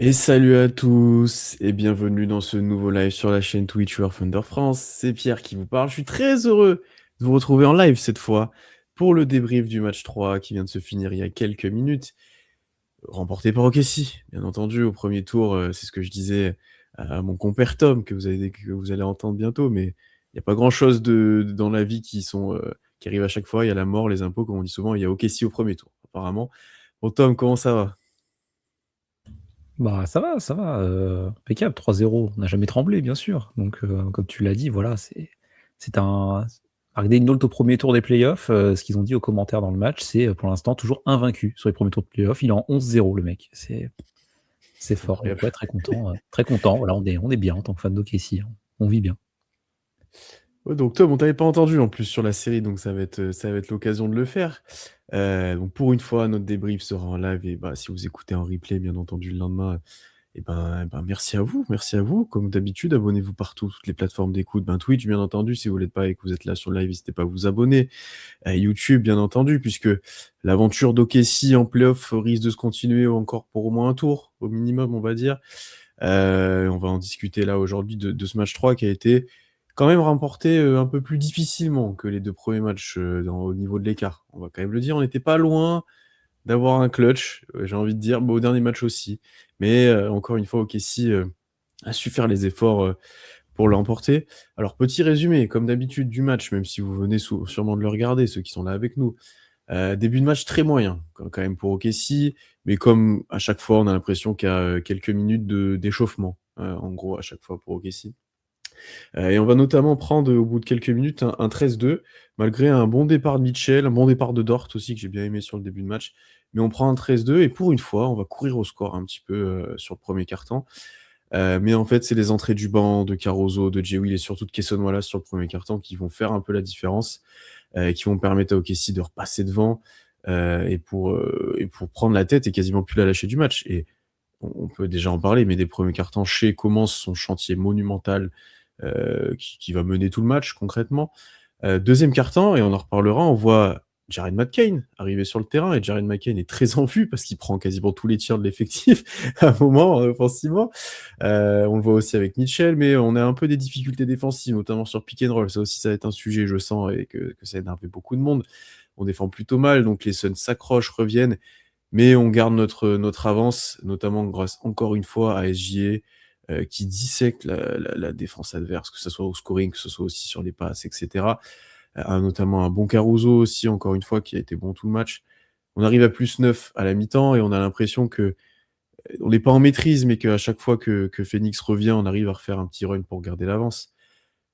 Et salut à tous et bienvenue dans ce nouveau live sur la chaîne Twitch War Thunder France. C'est Pierre qui vous parle. Je suis très heureux de vous retrouver en live cette fois pour le débrief du match 3 qui vient de se finir il y a quelques minutes, remporté par OKC. Bien entendu, au premier tour, c'est ce que je disais à mon compère Tom que vous allez entendre bientôt, mais il n'y a pas grand-chose dans la vie qui arrive à chaque fois. Il y a la mort, les impôts, comme on dit souvent. Il y a OKC au premier tour, apparemment. Bon, Tom, comment ça va? Bah, ça va, impeccable, 3-0. On n'a jamais tremblé, bien sûr. Donc, comme tu l'as dit, voilà, c'est un Mark Daigneault au premier tour des playoffs, ce qu'ils ont dit aux commentaires dans le match, c'est, pour l'instant toujours invaincu sur les premiers tours de playoffs. Il est en 11-0 le mec, c'est C'est fort. Donc incroyable. ouais, très content. Voilà, on est bien en tant que fan d'OKC, hein. On vit bien. Ouais, donc Tom, on t'avait pas entendu en plus sur la série, donc ça va être l'occasion de le faire. Donc pour une fois, notre débrief sera en live et bah, si vous écoutez en replay, bien entendu, le lendemain, merci à vous, merci à vous. Comme d'habitude, abonnez-vous partout, toutes les plateformes d'écoute, Twitch, bien entendu, si vous l'êtes pas et que vous êtes là sur le live, n'hésitez pas à vous abonner. YouTube, bien entendu, puisque l'aventure d'OKC en playoff risque de se continuer encore pour au moins un tour, au minimum, on va dire. On va en discuter là aujourd'hui de ce match 3 qui a été quand même remporté un peu plus difficilement que les deux premiers matchs au niveau de l'écart. On va quand même le dire, on n'était pas loin d'avoir un clutch, j'ai envie de dire, au dernier match aussi. Mais encore une fois, OKC a su faire les efforts pour l'emporter. Alors, petit résumé, comme d'habitude, du match, même si vous venez sûrement de le regarder, ceux qui sont là avec nous. Début de match très moyen, quand même pour OKC, mais comme à chaque fois, on a l'impression qu'il y a quelques minutes d'échauffement, en gros, à chaque fois pour OKC. Et on va notamment prendre, au bout de quelques minutes, un 13-2, malgré un bon départ de Mitchell, un bon départ de Dort aussi, que j'ai bien aimé sur le début de match. Mais on prend un 13-2, et pour une fois, on va courir au score un petit peu sur le premier quart-temps. Mais en fait, c'est les entrées du banc de Caruso, de Jay Will et surtout de Cason Wallace sur le premier quart-temps qui vont faire un peu la différence, et qui vont permettre à OKC de repasser devant et pour prendre la tête et quasiment plus la lâcher du match. Et on peut déjà en parler, mais des premiers cartons, Shea commence son chantier monumental qui va mener tout le match concrètement. Deuxième carton, et on en reparlera, on voit Jared McCain arriver sur le terrain, et Jared McCain est très en vue parce qu'il prend quasiment tous les tirs de l'effectif à un moment offensivement. On le voit aussi avec Mitchell, mais on a un peu des difficultés défensives, notamment sur pick and roll. Ça aussi, ça va être un sujet, je sens, et que ça a énervé beaucoup de monde. On défend plutôt mal, donc les Suns s'accrochent, reviennent, mais on garde notre avance, notamment grâce encore une fois à SGA, qui dissèque la défense adverse, que ce soit au scoring, que ce soit aussi sur les passes, etc. Notamment un bon Caruso aussi, encore une fois, qui a été bon tout le match. On arrive à plus 9 à la mi-temps et on a l'impression que on n'est pas en maîtrise, mais qu'à chaque fois que Phoenix revient, on arrive à refaire un petit run pour garder l'avance.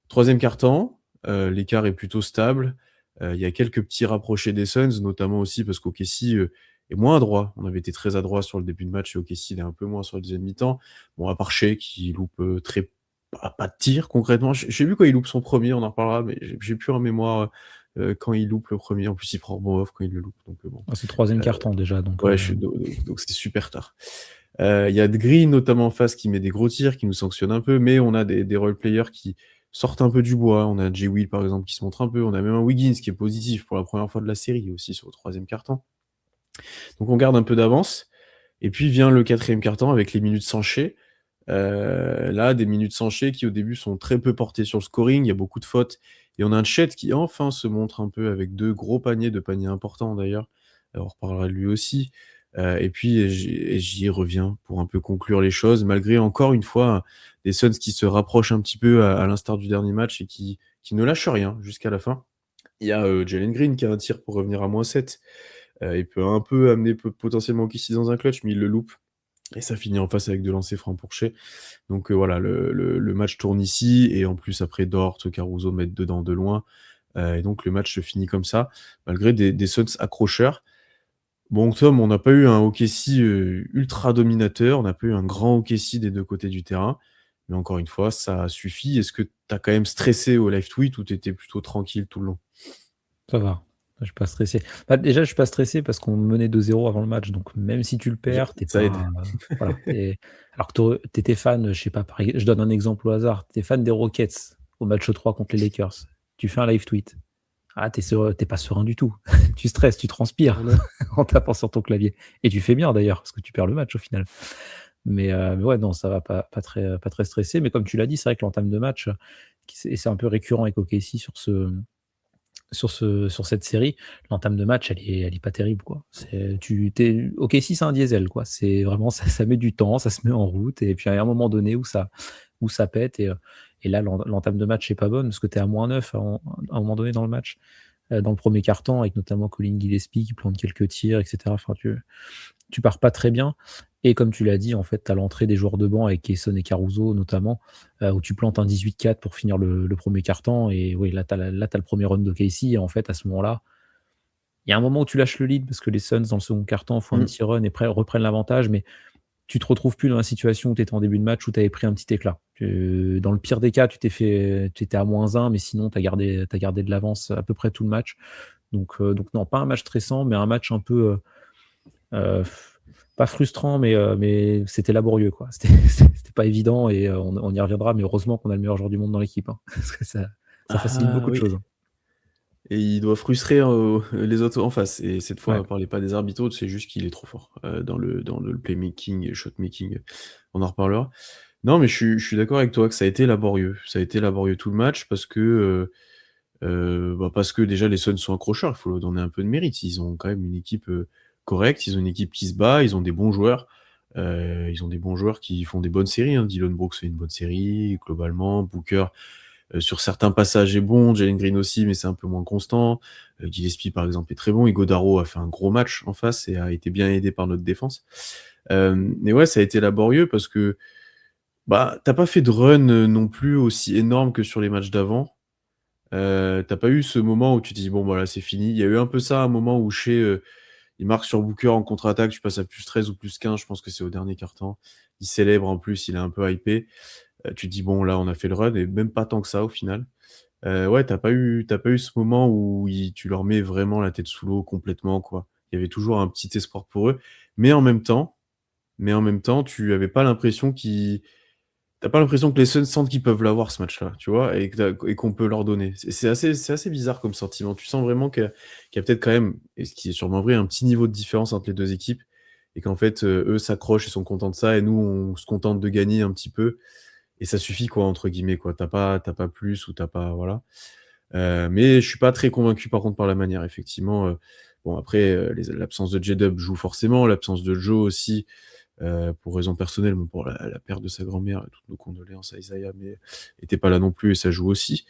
Troisième quart-temps, l'écart est plutôt stable. Il y a quelques petits rapprochés des Suns, notamment aussi parce qu'OKC est moins adroit. On avait été très adroit sur le début de match et OKC il est un peu moins sur le deuxième mi-temps. Bon, à part Shea qui loupe pas de tir concrètement. J'ai vu quand il loupe son premier, on en reparlera, mais j'ai plus en mémoire quand il loupe le premier. En plus, il prend bon off quand il le loupe. Donc bon. Ah, c'est 3e Euh, carton déjà, donc ouais, donc c'est super tard. Il y a de Green notamment en face qui met des gros tirs, qui nous sanctionne un peu, mais on a des role-players qui sortent un peu du bois. On a Jay Will par exemple qui se montre un peu. On a même un Wiggins qui est positif pour la première fois de la série aussi sur le troisième quart-temps. Donc on garde un peu d'avance. Et puis vient le quatrième quart-temps avec les minutes sanchées. Là, des minutes sanchées qui au début sont très peu portées sur le scoring. Il y a beaucoup de fautes. Et on a un Chet qui enfin se montre un peu avec deux gros paniers, deux paniers importants d'ailleurs. On reparlera de lui aussi. Et puis SJ revient pour un peu conclure les choses, malgré encore une fois des Suns qui se rapprochent un petit peu à l'instar du dernier match et qui ne lâchent rien jusqu'à la fin. Il y a Jalen Green qui a un tir pour revenir à -7. Il peut un peu amener potentiellement OKC dans un clutch, mais il le loupe. Et ça finit en face avec deux lancers francs pour Shea. Donc voilà, le match tourne ici, et en plus après Dort, Caruso mettent dedans de loin. Et donc le match se finit comme ça, malgré des Suns accrocheurs. Bon, Tom, on n'a pas eu un OKC ultra dominateur, on n'a pas eu un grand OKC des deux côtés du terrain, mais encore une fois, ça suffit. Est-ce que tu as quand même stressé au live tweet ou tu étais plutôt tranquille tout le long? ça va. Je suis pas stressé. Bah, déjà, je suis pas stressé parce qu'on menait 2-0 avant le match, donc même si tu le perds, t'es Ça aide. pas, voilà, alors que tu étais fan, je sais pas, je donne un exemple au hasard, tu es fan des Rockets au match 3 contre les Lakers. Tu fais un live tweet. Ah, tu pas serein du tout. Tu stresses, tu transpires Voilà. en tapant sur ton clavier et tu fais bien d'ailleurs parce que tu perds le match au final. Mais ouais, non, ça va pas très stressé. Mais comme tu l'as dit, c'est vrai que l'entame de match, c'est un peu récurrent avec OKC sur cette série, l'entame de match, elle est pas terrible, quoi. OKC, c'est un diesel, quoi. C'est vraiment ça met du temps, ça se met en route et puis à un moment donné où ça pète et là l'entame de match est pas bonne parce que tu es à -9 à un moment donné dans le match, dans le premier quart-temps avec notamment Colin Gillespie qui plante quelques tirs et cetera. Enfin tu pars pas très bien et comme tu l'as dit, en fait, tu as l'entrée des joueurs de banc avec Cason et Caruso notamment, où tu plantes un 18-4 pour finir le premier quart-temps et oui, là, tu as le premier run d'OKC et en fait, à ce moment-là, il y a un moment où tu lâches le lead parce que les Suns, dans le second quart-temps, font un Mmh. petit run et reprennent l'avantage, mais tu te retrouves plus dans la situation où tu étais en début de match où tu avais pris un petit éclat. Dans le pire des cas, tu étais à -1, mais sinon, tu as gardé de l'avance à peu près tout le match. Donc non, pas un match stressant, mais un match un peu, Heu, pas frustrant, mais c'était laborieux, quoi. C'était pas évident et on y reviendra, mais heureusement qu'on a le meilleur joueur du monde dans l'équipe, hein, parce que ça facilite Ah beaucoup de oui, choses, hein. et il doit frustrer, les autres en face et cette fois, Ouais. on parlait pas des arbitres, c'est juste qu'il est trop fort, dans le playmaking et shot making, on en reparlera. Non, mais je suis d'accord avec toi que ça a été laborieux. Ça a été laborieux tout le match parce que, parce que déjà les Suns sont accrocheurs, il faut leur donner un peu de mérite. Ils ont quand même une équipe, correcte, ils ont une équipe qui se bat, ils ont des bons joueurs qui font des bonnes séries, hein. Dillon Brooks fait une bonne série globalement, Booker, sur certains passages est bon, Jalen Green aussi, mais c'est un peu moins constant. Gillespie par exemple est très bon, Iguodaro a fait un gros match en face et a été bien aidé par notre défense. Mais ouais, ça a été laborieux parce que, bah, tu pas fait de run, non plus aussi énorme que sur les matchs d'avant. Tu pas eu ce moment où tu te dis: «Bon, voilà, c'est fini». Il y a eu un peu ça, un moment où Shai, il marque sur Booker en contre-attaque, tu passes à +13 ou +15, je pense que c'est au dernier quart-temps. Il célèbre en plus, il est un peu hypé. Tu te dis: «Bon, là, on a fait le run» et même pas tant que ça au final. Ouais, t'as pas eu ce moment où tu leur mets vraiment la tête sous l'eau complètement, quoi. Il y avait toujours un petit espoir pour eux, mais en même temps tu avais pas l'impression qu'ils tu pas l'impression que les Suns sentent qu'ils peuvent l'avoir ce match-là, tu vois? Et qu'on peut leur donner. C'est assez bizarre comme sentiment. Tu sens vraiment qu'il y a peut-être quand même, et ce qui est sûrement vrai, un petit niveau de différence entre les 2 équipes et qu'en fait, eux s'accrochent et sont contents de ça et nous, on se contente de gagner un petit peu et ça suffit quoi, entre guillemets, quoi. T'as pas plus ou t'as pas voilà. Mais je suis pas très convaincu par contre par la manière effectivement, bon après, l'absence de J-Dub joue forcément, l'absence de Joe aussi, pour raison personnelle, bon pour la perte de sa grand-mère, toutes nos condoléances à Isaiah, mais était pas là non plus et ça joue aussi.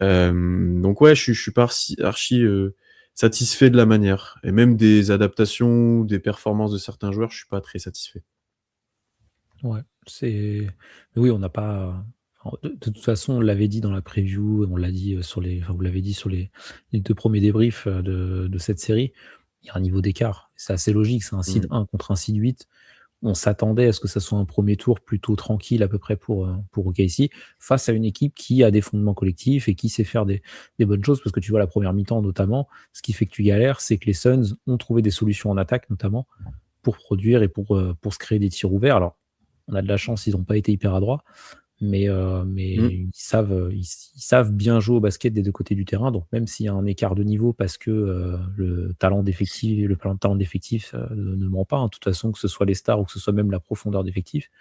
Donc ouais, je suis pas archi, satisfait de la manière et même des adaptations, des performances de certains joueurs, je suis pas très satisfait. Ouais, oui, on n'a pas de toute façon, on l'avait dit dans la preview, on l'a dit, vous l'avez dit sur les 2 premiers débriefs, de cette série. Il y a un niveau d'écart. C'est assez logique, c'est un seed Mmh. 1 contre un seed 8. On s'attendait à ce que ça soit un premier tour plutôt tranquille à peu près pour OKC, face à une équipe qui a des fondements collectifs et qui sait faire des bonnes choses. Parce que tu vois la première mi-temps notamment, ce qui fait que tu galères, c'est que les Suns ont trouvé des solutions en attaque notamment, pour produire et pour se créer des tirs ouverts. Alors, on a de la chance, ils n'ont pas été hyper adroits, mais Mmh. ils savent bien jouer au basket des 2 côtés du terrain. Donc même s'il y a un écart de niveau parce que, le talent d'effectif, ne ment pas, hein. De toute façon, que ce soit les stars ou que ce soit même la profondeur d'effectif,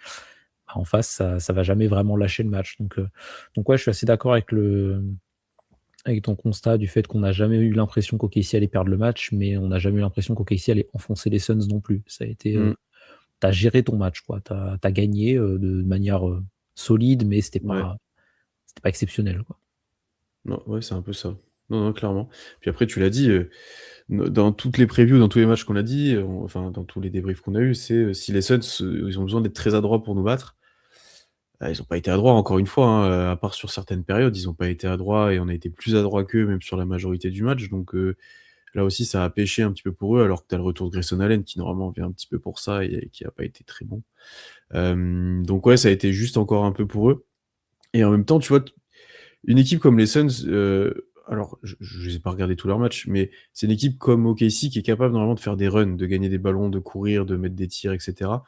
bah, en face, ça va jamais vraiment lâcher le match. Donc ouais, je suis assez d'accord avec ton constat du fait qu'on n'a jamais eu l'impression qu'OKC allait perdre le match, mais on n'a jamais eu l'impression qu'OKC allait enfoncer les Suns non plus. Ça a été, Mmh. tu géré ton match, quoi. Tu gagné, de manière, solide, mais Ouais. c'était pas exceptionnel, quoi. Non, ouais, c'est un peu ça. Non, non, clairement. Puis après, tu l'as dit, dans toutes les previews, dans tous les matchs qu'on a dit, enfin, dans tous les débriefs qu'on a eus, c'est, si les Suns, ils ont besoin d'être très adroits pour nous battre, ils ont pas été adroits encore une fois, hein, à part sur certaines périodes, ils ont pas été adroits et on a été plus adroits qu'eux, même sur la majorité du match. Donc, là aussi, ça a pêché un petit peu pour eux, alors que tu as le retour de Grayson Allen qui normalement vient un petit peu pour ça et qui a pas été très bon. Donc ouais, ça a été juste encore un peu pour eux et en même temps, tu vois, une équipe comme les Suns, alors je les ai pas regardés tous leurs matchs, mais c'est une équipe comme OKC qui est capable normalement de faire des runs, de gagner des ballons, de courir, de mettre des tirs et cetera.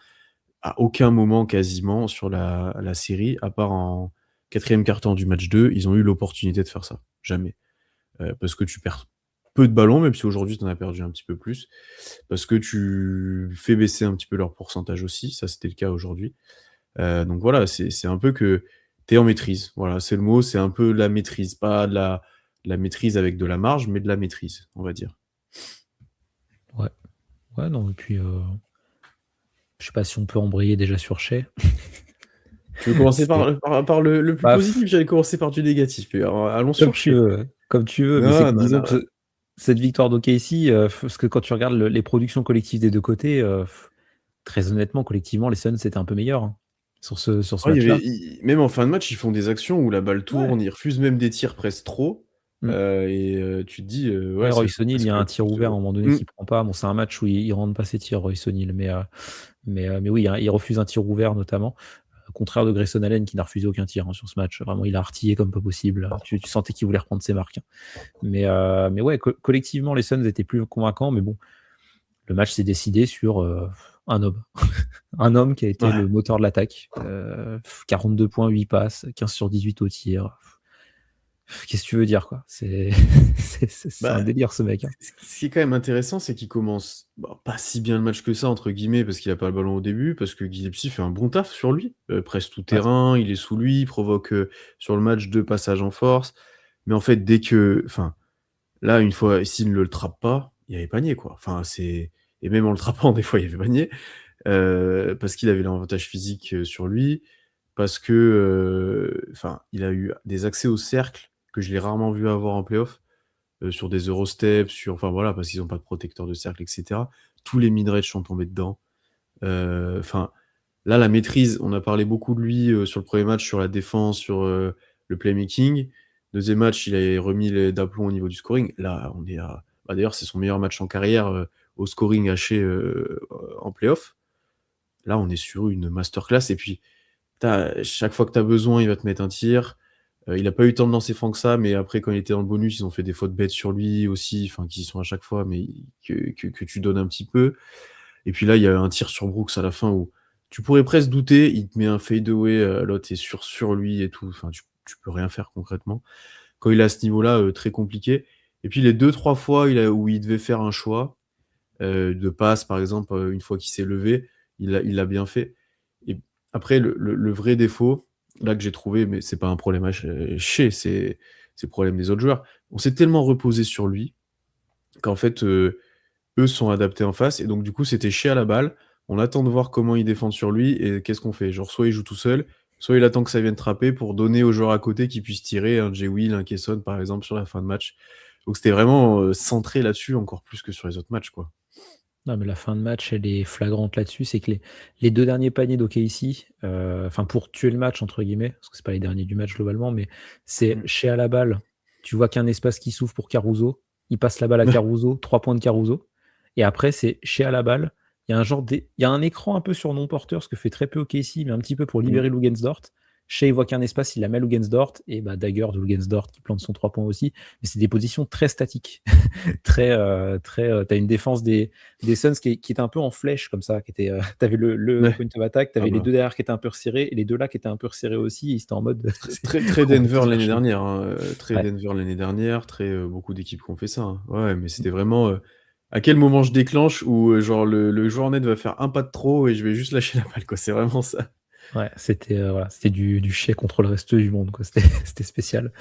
À aucun moment quasiment sur la série, à part en 4e quart-temps du match 2, ils ont eu l'opportunité de faire ça. Jamais. Parce que tu perds. peu de ballons, même si aujourd'hui tu en as perdu un petit peu plus, parce que tu fais baisser un petit peu leur pourcentage aussi, ça c'était le cas aujourd'hui. Donc voilà, c'est un peu que tu es en maîtrise. Voilà, c'est le mot, c'est un peu la maîtrise, pas de la maîtrise avec de la marge, mais de la maîtrise, on va dire. Ouais. Ouais, non, et puis, je sais pas si on peut embrayer déjà sur Shea. Tu veux commencer C'est par le plus bah, positif? J'allais commencer par du négatif, mais alors allons comme sur tu Shea. veux, comme tu veux, mais c'est Non, que non, disons non. que cette victoire d'OKC, parce que quand tu regardes les productions collectives des 2 côtés, très honnêtement, collectivement, les Suns étaient un peu meilleurs, hein, sur ce Ouais, il y avait match-là. même en fin de match, ils font des actions où la balle Ouais. tourne, ils refusent même des tirs presque trop, Mmh. tu te dis, Ouais, ouais, ça Royce joue O'Neal, il y presque a un tir plus, ouvert à un moment donné mmh, qu'il prend pas. Bon, c'est un match où il rentre pas ses tirs, Royce O'Neal, mais oui, hein, il refuse un tir ouvert notamment, au contraire de Grayson Allen qui n'a refusé aucun tir, hein, sur ce match. Vraiment, il a artillé comme pas possible. Tu sentais qu'il voulait reprendre ses marques, hein. Mais ouais, collectivement, les Suns étaient plus convaincants, mais bon, le match s'est décidé sur, un homme. Un homme qui a été ouais. le moteur de l'attaque. 42 points, 8 passes, 15 sur 18 au tir. Qu'est-ce que tu veux dire, quoi? C'est c'est un Bah, délire ce mec, hein. ce qui est quand même intéressant, c'est qu'il commence, bah, pas si bien le match que ça entre guillemets, parce qu'il a pas le ballon au début, parce que Gillespie fait un bon taf sur lui, presse tout Ouais. terrain, il est sous lui, il provoque, sur le match 2 passages en force. Mais en fait, dès que enfin, là, une fois, s'il ne le trappe pas, il y avait panier, quoi. Enfin, c'est et même en le trappant, des fois, il y avait panier, parce qu'il avait l'avantage physique, sur lui, parce que, enfin, il a eu des accès au cercle que je l'ai rarement vu avoir en play-off, sur des Eurostep, enfin voilà, parce qu'ils ont pas de protecteur de cercle et cetera. Tous les mid-range sont tombés dedans. Enfin, là, la maîtrise, on a parlé beaucoup de lui, sur le premier match, sur la défense, sur, le playmaking. Deuxième match, il avait remis les d'aplomb au niveau du scoring. Là, on est à bah, d'ailleurs, c'est son meilleur match en carrière, au scoring haché, en play-off. Là, on est sur une masterclass et puis chaque fois que tu as besoin, il va te mettre un tir. Il a pas eu le temps de lancer franc que ça, mais après quand il était dans le bonus, ils ont fait des fautes bêtes sur lui aussi, enfin qui sont à chaque fois, mais que tu donnes un petit peu. Et puis là, il y a un tir sur Brooks à la fin où tu pourrais presque douter, il te met un fade away, l'autre est sur lui et tout, enfin tu peux rien faire concrètement. Quand il est à ce niveau-là, très compliqué. Et puis les 2-3 fois où il devait faire un choix, de passe par exemple, une fois qu'il s'est levé, il l'a bien fait. Et après le vrai défaut, là que j'ai trouvé, mais c'est pas un problème chez, c'est le problème des autres joueurs. On s'est tellement reposé sur lui qu'en fait, eux sont adaptés en face et donc du coup, c'était Shea à la balle. On attend de voir comment ils défendent sur lui et qu'est-ce qu'on fait? Genre soit il joue tout seul, soit il attend que ça vienne trapper pour donner aux joueurs à côté qui puissent tirer, un Jay Will, un Kesson par exemple sur la fin de match. Donc c'était vraiment, centré là-dessus encore plus que sur les autres matchs, quoi. Non, mais la fin de match, elle est flagrante là-dessus. C'est que les 2 derniers paniers d'OKC, enfin pour «tuer le match» entre guillemets, parce que c'est pas les derniers du match globalement, mais c'est Mmh. Shea à la balle, tu vois qu'il y a un espace qui s'ouvre pour Caruso, il passe la balle à Ouais, Caruso, 3 points de Caruso et après c'est Shea à la balle, il y a un genre il y a un écran un peu sur non porteur, ce que fait très peu OKC, mais un petit peu pour mmh. libérer Luguensdort. Shea, il voit qu'il y a un espace, il la met à Luguensdort et bah, dagger de Luguensdort qui plante son 3 points aussi, mais c'est des positions très statiques, très, tu une défense des Suns qui était un peu en flèche comme ça, qui était, tu avais le Ouais. point of attack, tu Ah avais les bah, 2 derrière qui étaient un peu resserrés et les 2 là qui étaient un peu resserrés aussi, ils étaient en mode très on peut Denver tous faire l'année chier. dernière, hein, très Ouais. Denver l'année dernière, très, beaucoup d'équipes qui ont fait ça, hein. Ouais, mais c'était vraiment, à quel moment je déclenche où, genre le joueur net va faire un pas de trop et je vais juste lâcher la balle, quoi. C'est vraiment ça. Ouais, c'était, voilà, c'était du chais contre le reste du monde, quoi. C'était c'était spécial.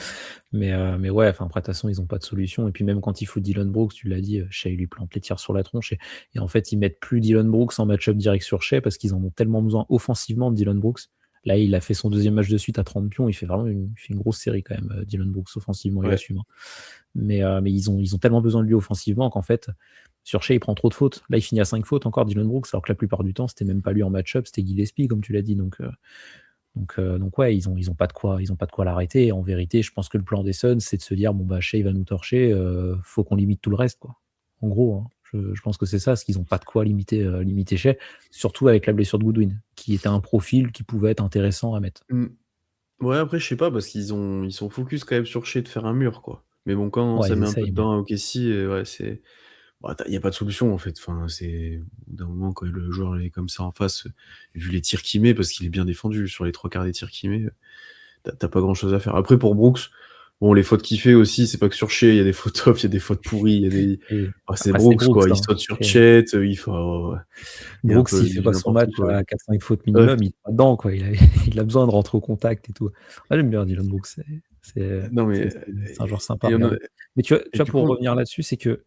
Mais ouais, enfin, après, de toute façon, ils ont pas de solution et puis même quand il faut Dillon Brooks, tu l'as dit, Shai lui plante les tirs sur la tronche et en fait, ils mettent plus Dillon Brooks en match-up direct sur Shai parce qu'ils en ont tellement besoin offensivement de Dillon Brooks. Là, il a fait son 2e match de suite à 30 pions, il fait une grosse série quand même, Dillon Brooks offensivement, il Ouais. assume, hein. Mais ils ont tellement besoin de lui offensivement qu'en fait, sur Shai, il prend trop de fautes. Là, il finit à 5 fautes encore, Dillon Brooks, alors que la plupart du temps, c'était même pas lui en match-up, c'était Gillespie, comme tu l'as dit. Donc ouais, ils ont pas de quoi l'arrêter. Et en vérité, je pense que le plan des Suns, c'est de se dire: «Bon, bah, Shai va nous torcher, faut qu'on limite tout le reste, quoi». En gros, hein, je pense que c'est ça, parce qu'ils ont pas de quoi limiter Shai, surtout avec la blessure de Goodwin, qui était un profil qui pouvait être intéressant à mettre. Mmh. Ouais, après, je sais pas parce ils sont focus quand même sur Shea de faire un mur, quoi. Mais bon, quand Ouais, ça ils met un peu essayent, mais dedans à OKC, ouais, bah, il y a pas de solution, en fait. Enfin, c'est au bout d'un moment, quand le joueur est comme ça en face, vu les tirs qu'il met, parce qu'il est bien défendu sur les 3 quarts des tirs qu'il met, tu as pas grand chose à faire. Après, pour Brooks, Bon, les fautes qu'il fait aussi, c'est pas que sur Shea, il y a des fautes top, il y a des fautes pourries, il y a des Et c'est après c'est Brooks, Brooks, quoi, il hein. saute sur Et Chet, il faut Brooks, s'il il fait fait pas son n'importe match quoi. à 4-5 fautes Ouais. minimum, il est pas dedans, quoi. Il a besoin de rentrer au contact et tout. Moi, j'aime bien Dillon Brooks, c'est Non, mais c'est c'est un joueur sympa à et on a regarder. Mais et tu vois, du pour coup revenir là-dessus, c'est que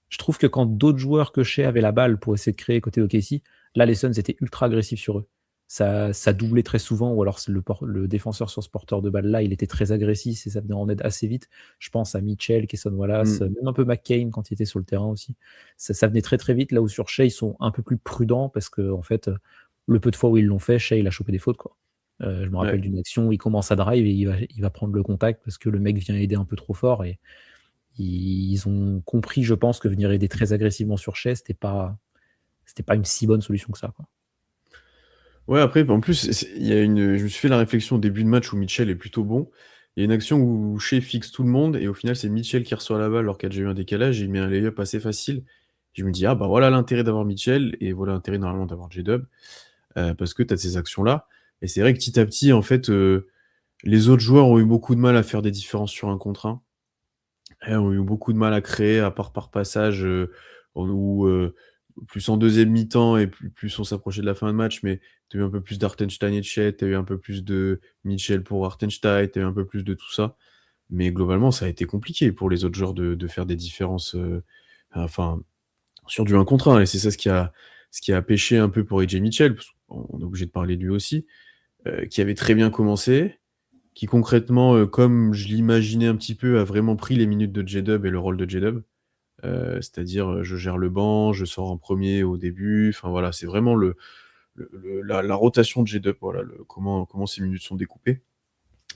je trouve que quand d'autres joueurs que Shea avaient la balle pour essayer de créer côté OKC, là, les Suns étaient ultra agressifs sur eux. Ça doublait très souvent ou alors c'est le défenseur sur ce porteur de balle-là, il était très agressif et ça venait en aide assez vite. Je pense à Mitchell, Cason Wallace, mmh, même un peu McCain quand il était sur le terrain aussi. Ça venait très, très vite, là où sur Shea, ils sont un peu plus prudents parce qu'en fait, le peu de fois où ils l'ont fait, Shea, il a chopé des fautes, quoi. Je me ouais. rappelle d'une action où il commence à drive et il va prendre le contact parce que le mec vient aider un peu trop fort et ils ont compris, je pense, que venir aider très agressivement sur Shea, c'était pas une si bonne solution que ça, quoi. Ouais, après, en plus, il y a je me suis fait la réflexion au début de match où Mitchell est plutôt bon. Il y a une action où Shea fixe tout le monde et au final, c'est Mitchell qui reçoit la balle alors qu'il y a déjà eu un décalage et il met un lay-up assez facile. Je me dis: «Ah bah, voilà l'intérêt d'avoir Mitchell et voilà l'intérêt normalement d'avoir J-Dub», parce que tu as ces actions-là et c'est vrai que petit à petit, en fait, les autres joueurs ont eu beaucoup de mal à faire des différences sur un contre un. Et ont eu beaucoup de mal à créer, à part par passage, plus en deuxième mi-temps et plus on s'approchait de la fin de match, mais tu as eu un peu plus d'Hartenstein et de Chet, tu as eu un peu plus de Mitchell pour Hartenstein, tu as eu un peu plus de tout ça. Mais globalement, ça a été compliqué pour les autres joueurs de faire des différences, enfin, sur du 1 contre 1 et c'est ça ce qui a pêché un peu pour AJ Mitchell, parce qu'on est obligé de parler de lui aussi, qui avait très bien commencé, qui concrètement, comme je l'imaginais un petit peu, a vraiment pris les minutes de J-Dub et le rôle de J-Dub. C'est-à-dire, je gère le banc, je sors en premier au début, enfin voilà, c'est vraiment la rotation de J-Dub, voilà, comment ces minutes sont découpées.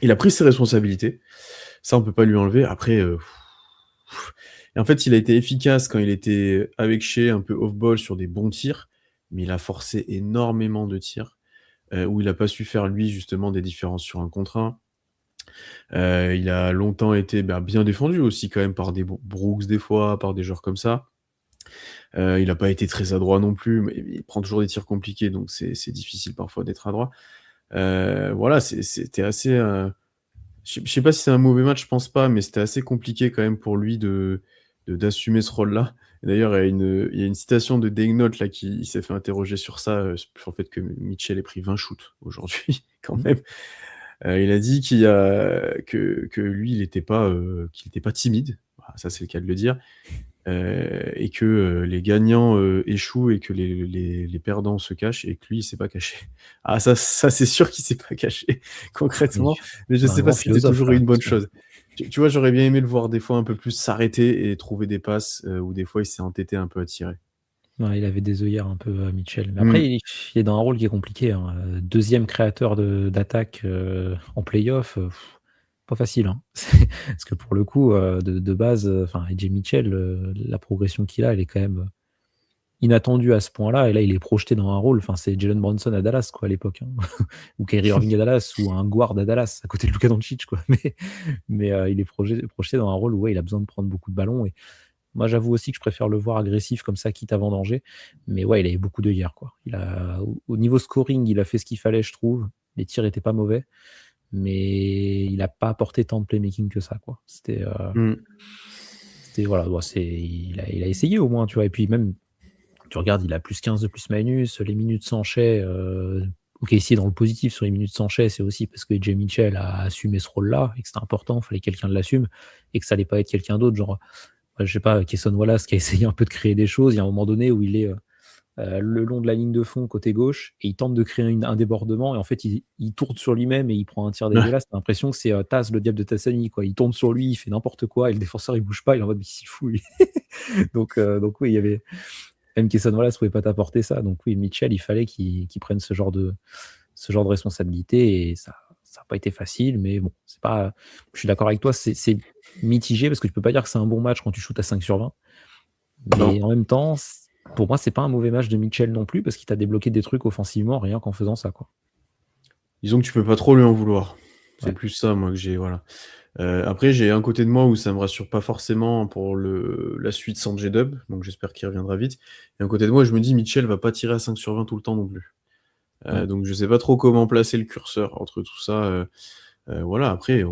Il a pris ses responsabilités, ça on peut pas lui enlever. Après, et en fait, il a été efficace quand il était avec Shea, un peu off ball sur des bons tirs, mais il a forcé énormément de tirs, où il a pas su faire lui justement des différences sur un contre un. Il a longtemps été, bah, bien défendu aussi quand même par des Brooks des fois, par des joueurs comme ça. Il a pas été très adroit non plus, mais il prend toujours des tirs compliqués, donc c'est difficile parfois d'être adroit. Voilà, c'était assez, je sais pas si c'est un mauvais match, je pense pas, mais c'était assez compliqué quand même pour lui d'assumer ce rôle-là. Et d'ailleurs, il y a une citation de Daigneault là qui il s'est fait interroger sur ça, sur le fait que Mitchell ait pris 20 shoots aujourd'hui quand Mmh. même. Il a dit que lui, qu'il était pas timide. Voilà, ça c'est le cas de le dire. Et que, les gagnants, échouent et que les perdants se cachent et que lui, il s'est pas caché. Ah ça c'est sûr qu'il s'est pas caché Oui, concrètement, mais je c'est un sais pas grand si c'était philosophe toujours quand même, une bonne parce que chose. Tu vois, j'aurais bien aimé le voir des fois un peu plus s'arrêter et trouver des passes, où des fois il s'est entêté un peu à tirer. ouais, il avait des œillères un peu, Mitchell. Mais après, Mmh. il est dans un rôle qui est compliqué, hein, 2e créateur d'attaque, en play-off, pas facile, hein. Parce que pour le coup, de base, enfin, AJ Mitchell, la progression qu'il a, elle est quand même, inattendue à ce point-là et là, il est projeté dans un rôle, enfin, c'est Jalen Brunson à Dallas, quoi, à l'époque, hein. Ou Kyrie Irving à Dallas ou un guard à Dallas, à côté de Luka Doncic, quoi. Mais il est projeté dans un rôle où, ouais, il a besoin de prendre beaucoup de ballons et moi, j'avoue aussi que je préfère le voir agressif comme ça, quitte à vendanger. Mais ouais, il avait beaucoup d'œillères, quoi. Au niveau scoring, il a fait ce qu'il fallait, je trouve. Les tirs étaient pas mauvais, mais il a pas apporté tant de playmaking que ça, quoi. Mmh. C'était voilà, bah, il a essayé au moins, tu vois? Et puis même, tu regardes, il a +15 de plus-minus, les minutes sans Shai, OK, ici dans le positif sur les minutes sans Shai, c'est aussi parce que Jay Mitchell a assumé ce rôle-là et que c'était important, il fallait que quelqu'un l'assume et que ça allait pas être quelqu'un d'autre, genre, je sais pas, Cason Wallace qui a essayé un peu de créer des choses. Il y a un moment donné où il est, le long de la ligne de fond côté gauche et il tente de créer un débordement et en fait, il tourne sur lui-même et il prend un tir dégueulasse. Tu as l'impression que c'est, Taz, le diable de Tasmanie, quoi. Il tourne sur lui, il fait n'importe quoi et le défenseur, il bouge pas, il est en mode: «Mais il fou lui?» donc oui, il y avait même Cason Wallace pouvait pas t'apporter ça. Donc oui, Mitchell, il fallait qu'il prenne ce genre de responsabilité et ça a pas été facile, mais bon, c'est pas je suis d'accord avec toi, c'est mitigé parce que tu peux pas dire que c'est un bon match quand tu shootes à 5/20. Mais Non. en même temps, pour moi, c'est pas un mauvais match de Mitchell non plus parce qu'il t'a débloqué des trucs offensivement rien qu'en faisant ça, quoi. Disons que tu peux pas trop lui en vouloir. C'est Ouais. plus ça moi que j'ai voilà. Après j'ai un côté de moi où ça me rassure pas forcément pour la suite sans J-Dub, donc j'espère qu'il reviendra vite. Et un côté de moi, je me dis: «Mitchell va pas tirer à 5/20 tout le temps non plus». Ouais. Donc je sais pas trop comment placer le curseur entre tout ça, Voilà, après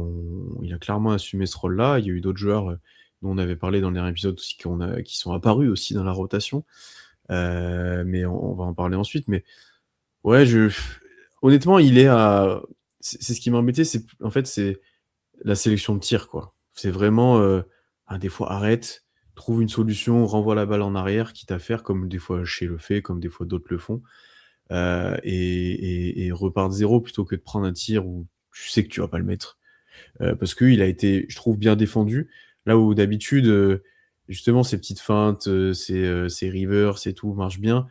il a clairement assumé ce rôle-là. Il y a eu d'autres joueurs, dont on avait parlé dans le dernier épisode aussi qui sont apparus aussi dans la rotation. Mais on va en parler ensuite. Mais ouais, honnêtement, il est à c'est ce qui m'a embêté, en fait, c'est la sélection de tir, quoi. C'est vraiment, des fois arrête, trouve une solution, renvoie la balle en arrière, quitte à faire comme des fois Shea le fait, comme des fois d'autres le font, et repart de 0 plutôt que de prendre un tir où tu sais que tu vas pas le mettre. Parce qu'il a été, je trouve, bien défendu. Là où d'habitude, justement, ces petites feintes, ces rivers, c'est tout marche bien.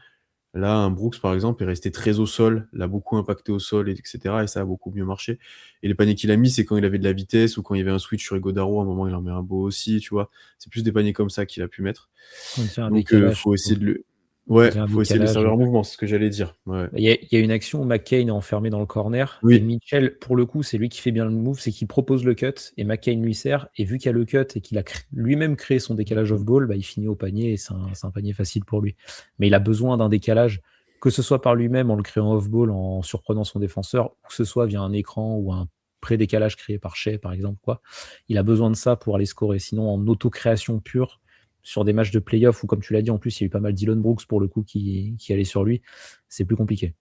Là, un Brooks, par exemple, est resté très au sol, l'a beaucoup impacté au sol, et cetera, et ça a beaucoup mieux marché. Et les paniers qu'il a mis, c'est quand il avait de la vitesse ou quand il y avait un switch sur Godaro, à un moment, il en met un beau aussi, tu vois. C'est plus des paniers comme ça qu'il a pu mettre. Quand il y a un Donc, décalage, faut essayer surtout. de le, Quand ouais, il y a un faut essayer de le décalage. servir en mouvement, c'est ce que j'allais dire. Ouais. Il y a une action où McCain est enfermé dans le corner et Oui, Mitchell, pour le coup, c'est lui qui fait bien le move, c'est qu'il propose le cut et McCain lui sert. Et vu qu'il y a le cut et qu'il a lui-même créé son décalage off-ball, bah, il finit au panier et c'est un panier facile pour lui. Mais il a besoin d'un décalage, que ce soit par lui-même en le créant off-ball, en surprenant son défenseur, ou que ce soit via un écran ou un pré-décalage créé par Shea, par exemple. Quoi. Il a besoin de ça pour aller scorer. Sinon, en auto-création pure, sur des matchs de playoff où, comme tu l'as dit, en plus, il y a eu pas mal Dylan Brooks pour le coup qui allait sur lui, c'est plus compliqué.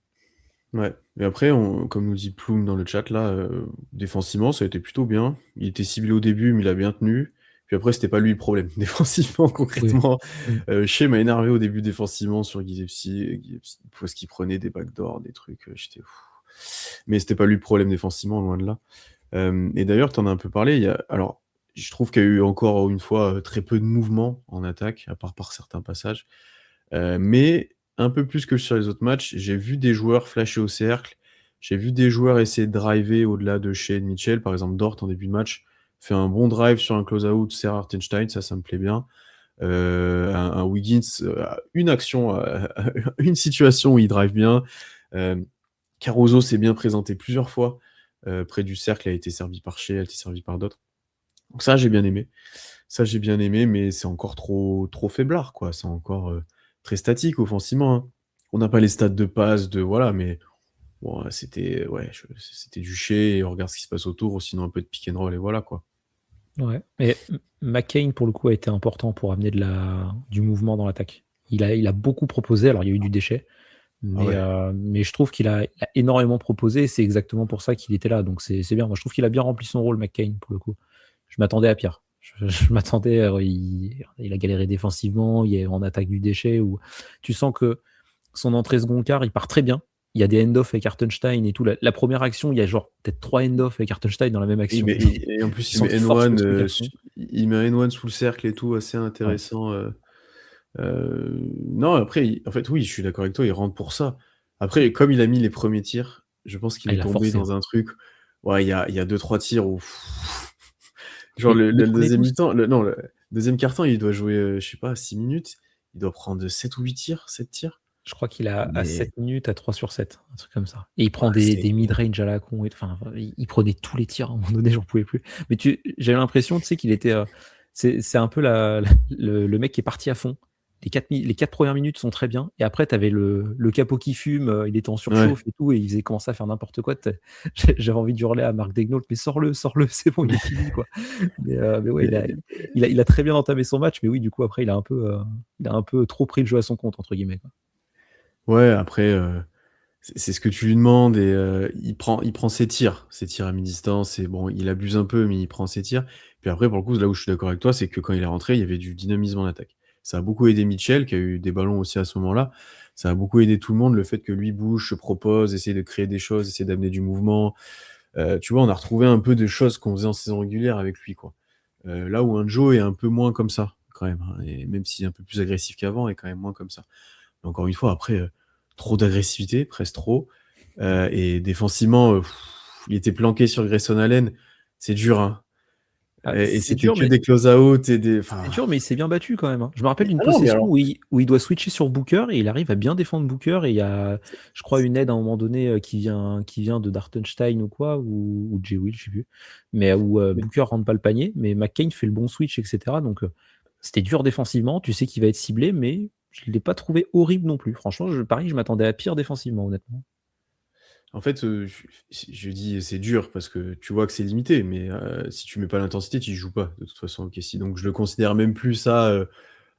ouais. Et après, comme nous dit Ploum dans le chat, là, défensivement, ça a été plutôt bien. Il était ciblé au début, mais il a bien tenu. Puis après, c'était pas lui le problème. Défensivement, Oui. concrètement, Mm. Shea m'a énervé au début défensivement sur Gillespie, parce qu'il prenait des backdoors, des trucs, j'étais fou. Mais c'était pas lui le problème défensivement, loin de là. Et d'ailleurs, tu en as un peu parlé, alors, je trouve qu'il y a eu encore une fois, très peu de mouvement en attaque, à part par certains passages. Mais un peu plus que sur les autres matchs, j'ai vu des joueurs flasher au cercle, j'ai vu des joueurs essayer de driver au-delà de Shea et de Mitchell. Par exemple, Dort, en début de match, fait un bon drive sur un close-out, sert Hartenstein, ça me plaît bien. Un Wiggins, une action, une situation où il drive bien. Caruso s'est bien présenté plusieurs fois, près du cercle, a été servi par Shea, a été servi par d'autres. Donc ça, j'ai bien aimé. Ça, j'ai bien aimé, mais c'est encore trop faiblard, quoi. C'est encore, très statique offensivement, hein. On n'a pas les stats de passe, voilà, mais bon, c'était du Shea et on regarde ce qui se passe autour, ou sinon un peu de pick and roll et voilà, quoi. Ouais. Mais McCain, pour le coup, a été important pour amener du mouvement dans l'attaque. Il a beaucoup proposé. Alors, il y a eu du déchet, Ah ouais. mais je trouve qu'il a énormément proposé. Et c'est exactement pour ça qu'il était là. Donc, c'est bien. Moi, je trouve qu'il a bien rempli son rôle, McCain, pour le coup. Je m'attendais à pire. Je m'attendais. Il a galéré défensivement. Il y a en attaque du déchet. Où tu sens que son entrée second quart, il part très bien. Il y a des end-off avec Hartenstein et tout. La première action, il y a genre peut-être 3 end-off avec Hartenstein dans la même action. Et en plus, Tu sens qu'il force le truc à fond. Il met N1 sous le cercle et tout, assez Ouais. intéressant. Non, après, en fait, oui, je suis d'accord avec toi, il rentre pour ça. Après, comme il a mis les premiers tirs, je pense qu'il Ah, est il a tombé forcé. Hein. dans un truc. Ouais, il y a 2-3 tirs où. Genre, Mais il les le prenait deuxième tous. mi-temps, non, le deuxième quart-temps, il doit jouer, je sais pas, 6 minutes. Il doit prendre 7 ou 8 tirs, 7 tirs. Je crois qu'il a à Mais 7 minutes à 3 sur 7, un truc comme ça. Et il ouais, prend des mid-range à la con. Enfin, il prenait tous les tirs. À un moment donné, j'en pouvais plus. Mais j'ai l'impression, tu sais, qu'il était. C'est un peu le mec qui est parti à fond. Les 4 premières minutes sont très bien. Et après, tu avais le capot qui fume. Il était en ouais. surchauffe et tout. Et il faisait commencer à faire n'importe quoi. J'avais envie de hurler à Marc Degnault, mais sors-le, c'est bon, il est fini, quoi. Mais ouais, Mais il a très bien entamé son match. Mais oui, du coup, après, il a un peu trop pris le jeu à son compte, entre guillemets, quoi. ouais, après, c'est ce que tu lui demandes, et il prend ses tirs à mi-distance, et bon, il abuse un peu, mais il prend ses tirs. Puis après, pour le coup, là où je suis d'accord avec toi, c'est que quand il est rentré, il y avait du dynamisme en attaque. Ça a beaucoup aidé Mitchell, qui a eu des ballons aussi à ce moment-là. Ça a beaucoup aidé tout le monde, le fait que lui bouge, se propose, essaie de créer des choses, essaie d'amener du mouvement. Tu vois, on a retrouvé un peu des choses qu'on faisait en saison régulière avec lui, quoi. Là où un Joe est un peu moins comme ça, quand même, hein, et même s'il est un peu plus agressif qu'avant, est quand même moins comme ça. Mais encore une fois, après, trop d'agressivité, presque trop. Et défensivement, il était planqué sur Grayson Allen. C'est dur, hein. Ah, Et c'était que des close-out et des. Enfin. c'est dur, mais il s'est bien battu quand même. Hein. Je me rappelle d'une Ah non, mais possession alors. où il doit switcher sur Booker et il arrive à bien défendre Booker. Et il y a, je crois, une aide à un moment donné qui vient de Dartenstein ou quoi, ou Jay Will, je sais plus. Mais où Booker rentre pas le panier, mais McCain fait le bon switch, etc. Donc c'était dur défensivement. Tu sais qu'il va être ciblé, mais je ne l'ai pas trouvé horrible non plus. Franchement, pareil, je m'attendais à pire défensivement, honnêtement. En fait, je dis c'est dur parce que tu vois que c'est limité, mais si tu mets pas l'intensité, tu y joues pas de toute façon au OKC. Donc je le considère même plus ça,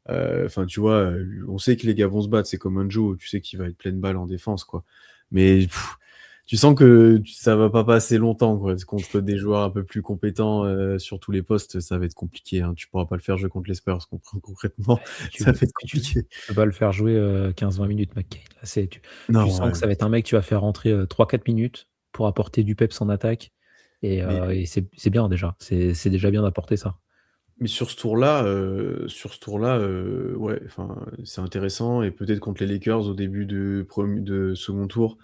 enfin tu vois, on sait que les gars vont se battre, c'est comme un Joe, tu sais qu'il va être plein de balles en défense, quoi. Mais tu sens que ça va pas passer longtemps, quoi. Contre des joueurs un peu plus compétents, sur tous les postes, ça va être compliqué, hein. Tu pourras pas le faire jouer contre les Spurs, concrètement, Et tu ça va être et tu compliqué. tu peux pas le faire jouer, 15-20 minutes McCain. Là, tu Non, sens ouais. que ça va être un mec, tu vas faire rentrer, 3-4 minutes pour apporter du peps en attaque Mais et c'est bien déjà. C'est déjà bien d'apporter ça. sur ce tour-là, ouais, enfin, c'est intéressant et peut-être contre les Lakers au début de second tour,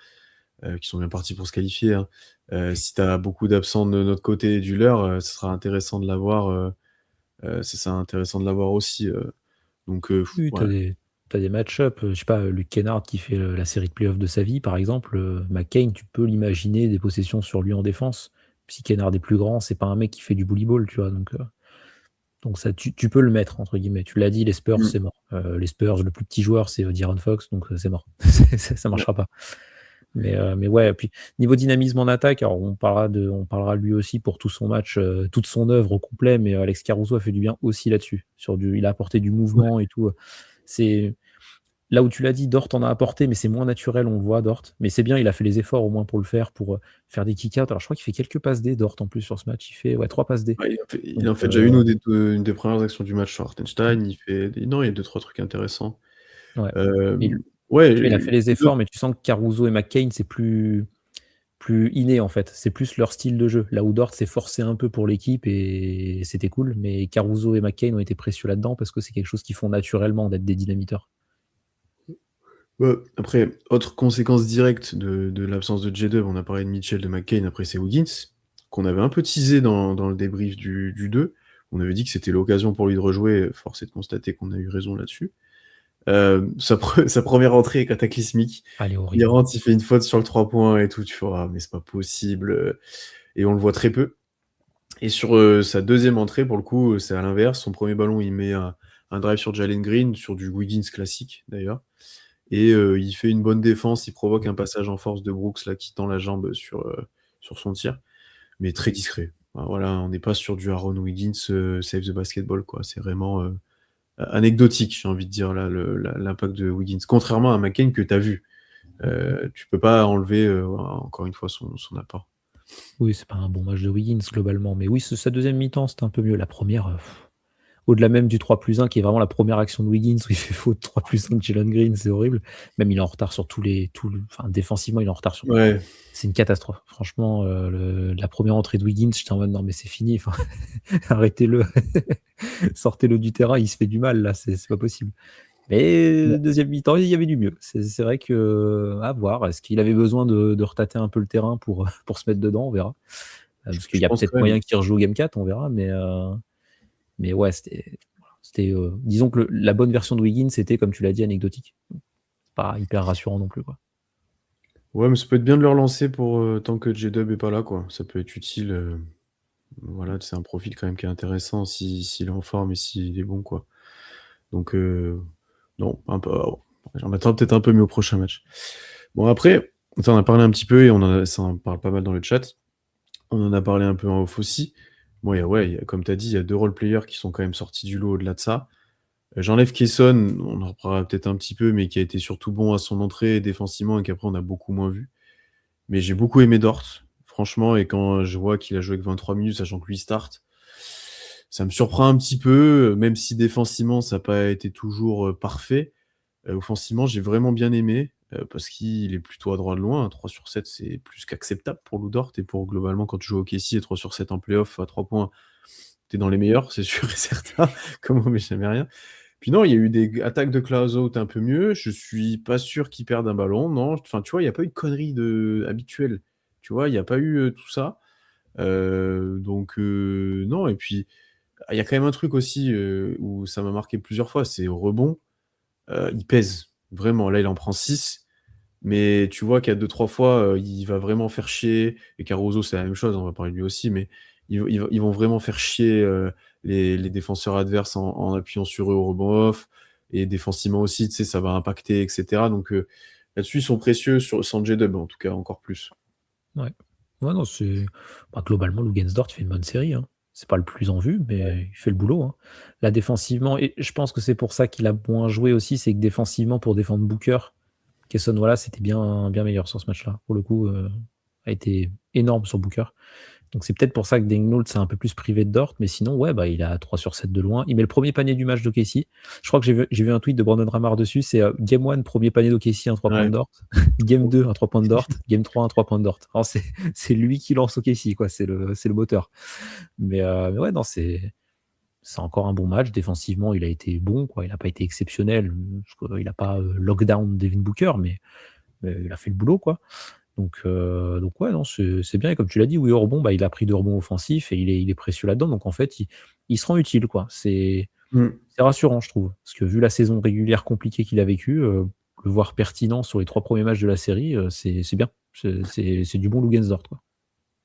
qui sont bien partis pour se qualifier, hein. Si tu as beaucoup d'absents de notre côté et du leur, ce sera intéressant de l'avoir, ce sera intéressant de l'avoir aussi, donc Oui, ouais. tu as des match-up, je sais pas, Luke Kennard qui fait, la série de playoffs de sa vie par exemple, McCain, tu peux l'imaginer des possessions sur lui en défense. Si Kennard est plus grand, c'est pas un mec qui fait du bully ball, tu vois? Donc ça tu peux le mettre entre guillemets. Tu l'as dit, les Spurs, Mmh, c'est mort. Les Spurs, le plus petit joueur, c'est, De'Aaron Fox, donc c'est mort. Ça ouais. marchera pas. Mais ouais, puis niveau dynamisme en attaque, alors on parlera de lui aussi pour tout son match, toute son œuvre au complet, mais Alex Caruso a fait du bien aussi là-dessus. Il a apporté du Ouais. mouvement et tout, c'est là où tu l'as dit, Dort en a apporté, mais c'est moins naturel, on le voit Dort. Mais c'est bien, il a fait les efforts au moins pour le faire, pour, faire des kick-out. Alors je crois qu'il fait quelques passes D Dort en plus sur ce match, il fait, ouais, 3 passes D. Ouais, il Donc en fait déjà une des premières actions du match sur Hartenstein, il fait non, il y a deux trois trucs intéressants. ouais. Et Hem, ouais, tu vois, il a fait les J2 efforts, mais tu sens que Caruso et McCain, c'est plus inné en fait. C'est plus leur style de jeu. Là où Dort s'est forcé un peu pour l'équipe et c'était cool, mais Caruso et McCain ont été précieux là-dedans parce que c'est quelque chose qu'ils font naturellement d'être des dynamiteurs. ouais, après, autre conséquence directe de l'absence de J-Dub, on a parlé de Mitchell, de McCain, après c'est Wiggins, qu'on avait un peu teasé dans le débrief du 2. On avait dit que c'était l'occasion pour lui de rejouer, force est de constater qu'on a eu raison là-dessus. Sa première entrée est cataclysmique. Ah, elle est Il horrible. rentre, il fait une faute sur le 3 points et tout, tu fais: «Ah mais c'est pas possible», et on le voit très peu. Et sur, sa deuxième entrée, pour le coup, c'est à l'inverse. Son premier ballon, il met un drive sur Jalen Green, sur du Wiggins classique d'ailleurs, et il fait une bonne défense. Il provoque un passage en force de Brooks là qui tend la jambe sur son tir, mais très discret. Enfin, voilà, on n'est pas sur du Aaron Wiggins, save the basketball quoi. C'est vraiment, anecdotique, j'ai envie de dire là, l'impact de Wiggins. Contrairement à McCain que tu as vu. Tu peux pas enlever, encore une fois son apport. Oui, c'est pas un bon match de Wiggins globalement, mais oui, sa deuxième mi-temps, c'était un peu mieux. La première, au-delà même du 3+1 qui est vraiment la première action de Wiggins où il fait faute 3+1 de Jalen Green, c'est horrible. Même il est en retard sur enfin défensivement, il est en retard sur Ouais, c'est une catastrophe. Franchement, la première entrée de Wiggins, j'étais en mode: «Non mais c'est fini, enfin arrêtez-le, sortez-le du terrain, il se fait du mal là, c'est pas possible». ouais, Mais deuxième mi-temps, il y avait du mieux. C'est vrai que à voir. Est-ce qu'il avait besoin de retâter un peu le terrain pour, pour se mettre dedans? On verra. Parce qu'il je y a pense peut-être quand même. moyen qu'il rejoue game 4, on verra, mais ouais, disons que la bonne version de Wiggins, c'était comme tu l'as dit, anecdotique. Pas hyper rassurant non plus, quoi. Ouais, mais ça peut être bien de le relancer pour, tant que J-Dub est pas là, quoi. Ça peut être utile, voilà, c'est un profil quand même qui est intéressant s'il est en forme et s'il est bon, quoi. Donc non, un peu j'en attends peut-être un peu mieux au prochain match. Bon après, ça on en a parlé un petit peu et ça en parle pas mal dans le chat. On en a parlé un peu en off aussi. Bon, ouais, comme tu as dit, il y a 2 role players qui sont quand même sortis du lot au-delà de ça. J'enlève Cason, on en reparlera peut-être un petit peu, mais qui a été surtout bon à son entrée défensivement et qu'après on a beaucoup moins vu. Mais j'ai beaucoup aimé Dort, franchement, et quand je vois qu'il a joué que 23 minutes, sachant que lui start, ça me surprend un petit peu, même si défensivement ça n'a pas été toujours, parfait. Offensivement, j'ai vraiment bien aimé, parce qu'il est plutôt à droit de loin. 3 sur 7, c'est plus qu'acceptable pour Lou Dort et pour globalement quand tu joues au OKC et 3 sur 7 en playoff à 3 points, tu es dans les meilleurs, c'est sûr et certain, comme au jamais rien. Puis non, il y a eu des attaques de close-out un peu mieux. Je suis pas sûr qu'ils perdent un ballon, non. Enfin, tu vois, il y a pas eu de conneries habituelles. Tu vois, il y a pas eu, tout ça. Donc non et puis, il y a quand même un truc aussi, où ça m'a marqué plusieurs fois, c'est au rebond, il pèse. Vraiment, là, il en prend 6, mais tu vois qu'il y a 2-3 fois, il va vraiment faire chier et Caruso, c'est la même chose, on va parler de lui aussi, mais ils vont vraiment faire chier, les défenseurs adverses en appuyant sur eux au rebond off et défensivement aussi, tu sais, ça va impacter et cetera donc Là-dessus, ils sont précieux sans J-Dub, en tout cas, encore plus. Ouais. Ouais, non, globalement, Luguensdorf fait une bonne série, hein. C'est pas le plus en vue, mais il fait le boulot, hein. Là, défensivement, et je pense que c'est pour ça qu'il a moins joué aussi, c'est que défensivement, pour défendre Booker, Cason, voilà, c'était bien meilleur sur ce match-là. Pour le coup, a été énorme sur Booker. Donc c'est peut-être pour ça que Daigneault s'est un peu plus privé de Dort, mais sinon, ouais, il a 3 sur 7 de loin. Il met le premier panier du match d'OKC. Je crois que j'ai vu un tweet de Brandon Ramar dessus, c'est Game 1, premier panier d'OKC, un 3 points de Ouais. Dort. Game 2, un 3 points de Dort. Game 3, un 3 points de Dort. Alors c'est lui qui lance OKC, quoi. C'est le moteur. Mais ouais, non, c'est encore un bon match. Défensivement, il a été bon, quoi. Il n'a pas été exceptionnel. Il n'a pas lockdown Devin Booker, mais il a fait le boulot, quoi. Donc ouais, non, c'est bien. Et comme tu l'as dit, oui, au rebond, il a pris 2 rebonds offensifs et il est précieux là-dedans. Donc en fait, il se rend utile, quoi. C'est rassurant, je trouve. Parce que vu la saison régulière compliquée qu'il a vécue, le voir pertinent sur les 3 premiers matchs de la série, c'est bien. C'est du bon Luguensdorf, quoi.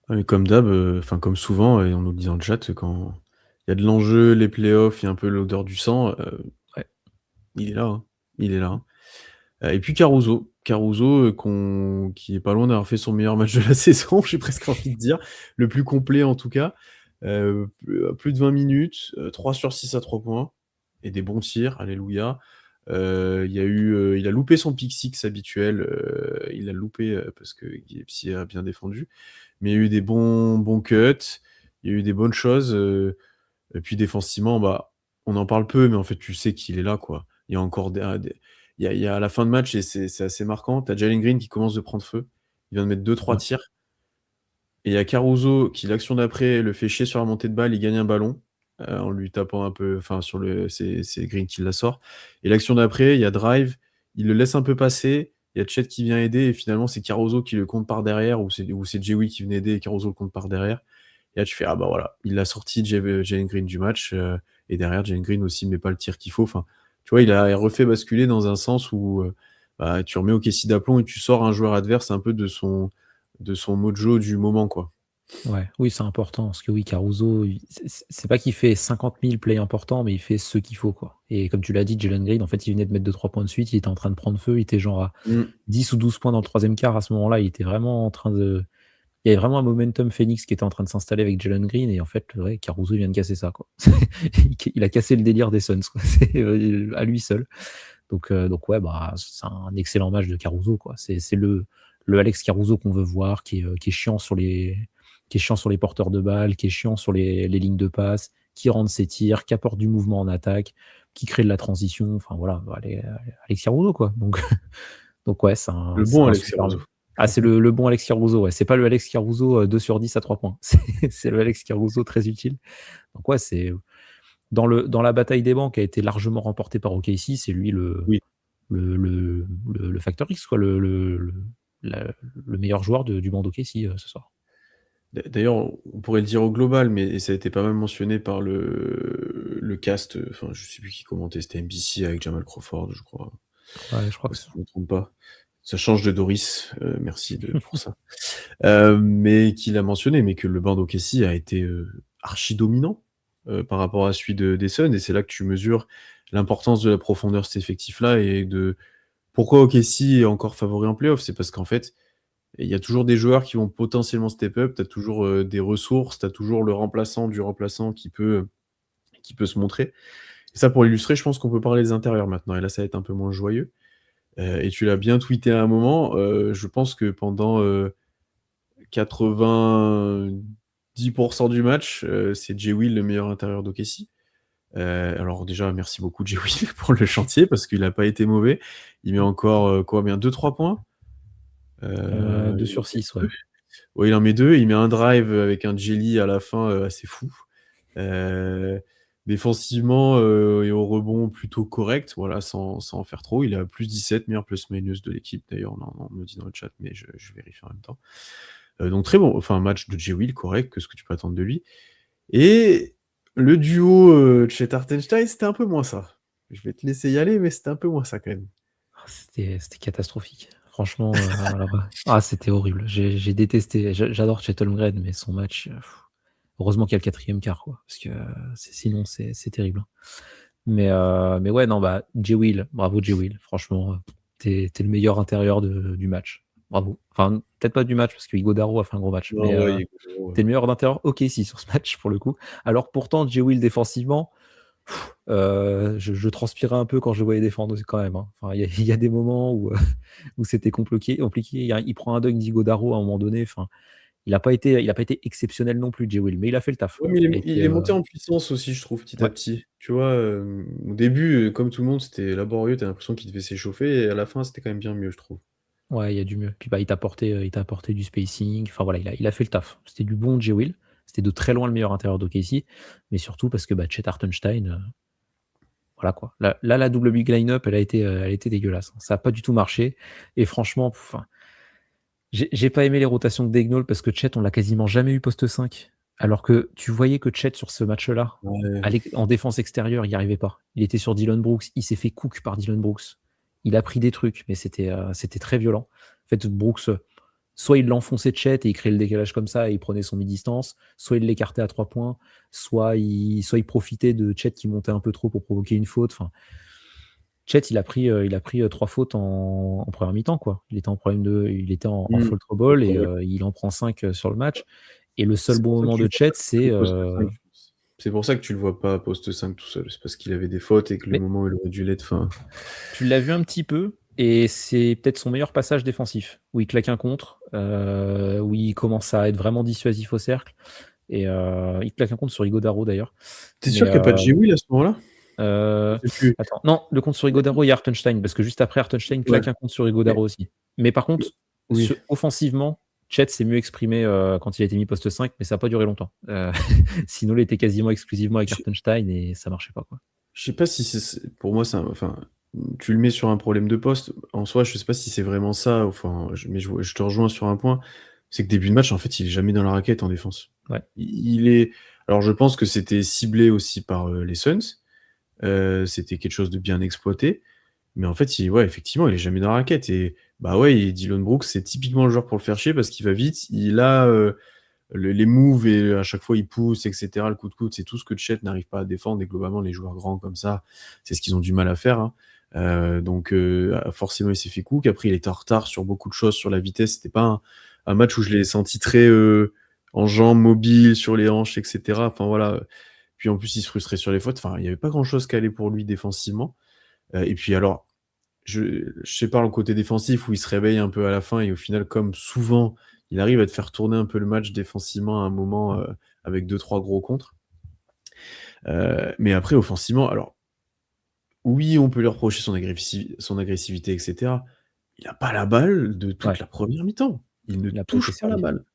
Ouais, mais comme d'hab, enfin comme souvent, et on nous le dit dans le chat, quand il y a de l'enjeu, les playoffs, il y a un peu l'odeur du sang, Ouais. il est là, hein. Il est là, hein. Et puis Caruso, qui est pas loin d'avoir fait son meilleur match de la saison, j'ai presque envie de dire. Le plus complet en tout cas. Plus de 20 minutes, 3 sur 6 à 3 points et des bons tirs, alléluia. Il a loupé son pick six habituel, il l'a loupé, parce que Gillespie a bien défendu. Mais il y a eu des bons cuts, il y a eu des bonnes choses, et puis défensivement, on en parle peu, mais en fait, tu sais qu'il est là, quoi. Il y a encore il y a à la fin de match, et c'est assez marquant, tu as Jalen Green qui commence de prendre feu. Il vient de mettre 2-3 Ouais. tirs. Et il y a Caruso qui, l'action d'après, le fait chier sur la montée de balle, il gagne un ballon, en lui tapant un peu, enfin, c'est Green qui la sort. Et l'action d'après, il y a drive, il le laisse un peu passer, il y a Chet qui vient aider, et finalement, c'est Caruso qui le compte par derrière, ou c'est Jewy qui venait aider, et Caruso le compte par derrière. Et là, tu fais, ah bah voilà, il l'a sorti Jalen Green du match, et derrière, Jalen Green aussi met pas le tir qu'il faut. Enfin, tu vois, il a refait basculer dans un sens où tu remets OKC d'aplomb et tu sors un joueur adverse un peu de son mojo du moment, quoi. Ouais, oui, c'est important. Parce que oui, Caruso, c'est pas qu'il fait 50 000 plays importants, mais il fait ce qu'il faut, quoi. Et comme tu l'as dit, Jalen Green, en fait, il venait de mettre 2-3 points de suite, il était en train de prendre feu, il était genre à 10 ou 12 points dans le troisième quart à ce moment-là, il était vraiment en train de. Il y avait vraiment un momentum Phoenix qui était en train de s'installer avec Jalen Green, et en fait, ouais, Caruso vient de casser ça, quoi. Il a cassé le délire des Suns, quoi. C'est à lui seul. Donc ouais, c'est un excellent match de Caruso, quoi. C'est le Alex Caruso qu'on veut voir, qui est chiant sur les porteurs de balles, qui est chiant sur les lignes de passe, qui rentre ses tirs, qui apporte du mouvement en attaque, qui crée de la transition. Enfin voilà, Alex Caruso, quoi. Donc donc ouais, c'est Le c'est bon un Alex super. Caruso. Ah, c'est le bon Alex Caruso, ouais. C'est pas le Alex Caruso 2 sur 10 à 3 points. C'est le Alex Caruso très utile. Donc ouais, c'est dans la bataille des bancs qui a été largement remportée par OKC, c'est lui Oui. le facteur X, quoi, le meilleur joueur du banc d'OKC ce soir. D'ailleurs, on pourrait le dire au global, mais ça a été pas mal mentionné par le cast, enfin, je sais plus qui commentait, c'était NBC avec Jamal Crawford, je crois. Ouais, je crois que Si je me trompe pas. Ça change de Doris, merci pour ça. Mais qu'il a mentionné, mais que le banc d'OKC a été archi dominant par rapport à celui des Suns, et c'est là que tu mesures l'importance de la profondeur de cet effectif-là et de pourquoi OKC est encore favori en playoff. C'est parce qu'en fait, il y a toujours des joueurs qui vont potentiellement step up, tu as toujours des ressources, tu as toujours le remplaçant du remplaçant qui peut se montrer. Et ça, pour l'illustrer, je pense qu'on peut parler des intérieurs maintenant, et là, ça va être un peu moins joyeux. Et tu l'as bien tweeté à un moment, je pense que pendant 90% du match, c'est Jay Will le meilleur intérieur d'OKC. Alors déjà, merci beaucoup Jay Will pour le chantier, parce qu'il n'a pas été mauvais. Il met encore bien 2-3 points. 2 Il en sur met 6, ouais. deux. Ouais, il en met 2. Il met un drive avec un jelly à la fin, assez fou. Défensivement et au rebond plutôt correct, voilà, sans en faire trop. Il est à plus 17, meilleur plus-minus de l'équipe d'ailleurs, on me dit dans le chat, mais je vérifie en même temps. Donc très bon, enfin un match de Jay Will correct, que ce que tu peux attendre de lui. Et le duo Chet Hartenstein, c'était un peu moins ça. Je vais te laisser y aller, mais c'était un peu moins ça quand même. C'était catastrophique. Franchement, c'était horrible. J'ai détesté. J'adore Chet Holmgren, mais son match, heureusement qu'il y a le quatrième quart, quoi, parce que sinon c'est terrible. Mais ouais, non, Jay Will, bravo Jay Will, franchement, t'es le meilleur intérieur du match. Bravo. Enfin, peut-être pas du match, parce que Ighodaro a fait un gros match, mais Non, ouais, il est gros, ouais. t'es le meilleur d'intérieur OKC sur ce match, pour le coup. Alors pourtant, Jay Will défensivement, je transpirais un peu quand je le voyais défendre aussi quand même, hein. Enfin, il y a des moments où, où c'était compliqué. Il prend un dunk d'Ighodaro à un moment donné. Enfin, il a pas été exceptionnel non plus, Jay Will, mais il a fait le taf. Ouais, mais Et il puis, est monté en puissance aussi, je trouve, petit à ouais. petit. Tu vois, au début, comme tout le monde, c'était laborieux, tu l'impression qu'il devait s'échauffer et à la fin, c'était quand même bien mieux, je trouve. Ouais, il y a du mieux. Puis bah, il t'a apporté du spacing. Enfin voilà, il a fait le taf. C'était du bon Jay Will. C'était de très loin le meilleur intérieur d'OKC, mais surtout parce que bah, Chet Hartenstein, voilà quoi. Là, la double big line-up, elle a été dégueulasse, hein. Ça n'a pas du tout marché. Et franchement, enfin, j'ai pas aimé les rotations de Daigneault parce que Chet, on l'a quasiment jamais eu poste 5. Alors que tu voyais que Chet sur ce match-là, Ouais. en défense extérieure, il n'y arrivait pas. Il était sur Dillon Brooks, il s'est fait cook par Dillon Brooks. Il a pris des trucs, mais c'était très violent. En fait, Brooks, soit il l'enfonçait de Chet et il créait le décalage comme ça et il prenait son mi-distance, soit il l'écartait à 3 points, soit il profitait de Chet qui montait un peu trop pour provoquer une faute. Enfin, Chet, il a pris 3 fautes en première mi-temps, quoi. Il était en problème il était en Mmh. foul trouble et Ouais. il en prend 5 sur le match. Et le seul C'est bon pour ça que moment tu de le vois Chet, pas du c'est tout poste 5, je pense. C'est pour ça que tu le vois pas poste 5 tout seul. C'est parce qu'il avait des fautes et que le mais moment où il aurait dû l'être, enfin. tu l'as vu un petit peu et c'est peut-être son meilleur passage défensif, où il claque un contre, où il commence à être vraiment dissuasif au cercle et il claque un contre sur Ighodaro d'ailleurs. Tu es sûr Mais qu'il y a pas de J-Will à ce moment-là? Je heu, sais plus. attends, non, le contre sur Ighodaro, il y a Hartenstein parce que juste après Hartenstein Ouais, claque un contre sur mais Ighodaro aussi. Mais par contre, oui. offensivement, Chet s'est mieux exprimé, quand il a été mis poste 5, mais ça a pas duré longtemps. Sinon il était quasiment exclusivement avec Je Hartenstein et ça marchait pas, quoi. je sais pas si pour moi, c'est enfin, tu le mets sur un problème de poste. En soi, je sais pas si c'est vraiment ça, enfin, mais je te rejoins sur un point, c'est que début de match, en fait, il est jamais dans la raquette en défense. Ouais, Il est alors je pense que c'était ciblé aussi par, les Suns, c'était quelque chose de bien exploité, mais en fait, ouais, effectivement, il est jamais dans la raquette et bah, ouais, et Dillon Brooks, c'est typiquement le joueur pour le faire chier parce qu'il va vite, il a, les moves et à chaque fois il pousse et cetera, le coup de coude, c'est tout ce que Chet n'arrive pas à défendre et globalement les joueurs grands comme ça, c'est ce qu'ils ont du mal à faire, hein. Donc forcément il s'est fait cook. Après il était en retard sur beaucoup de choses, sur la vitesse, c'était pas un match où je l'ai senti très, en jambes, mobile, sur les hanches et cetera. Enfin voilà, puis en plus il se frustrait sur les fautes, enfin il y avait pas grand chose qui allait pour lui défensivement. Et puis alors je sais pas le côté défensif où il se réveille un peu à la fin et au final, comme souvent, il arrive à te faire tourner un peu le match défensivement à un moment, avec deux trois gros contres. Mais après offensivement, alors oui, on peut lui reprocher son agressivité et cetera. Il a pas la balle de toute ouais, la première mi-temps. Il ne il a pas été touche pas la servi. balle.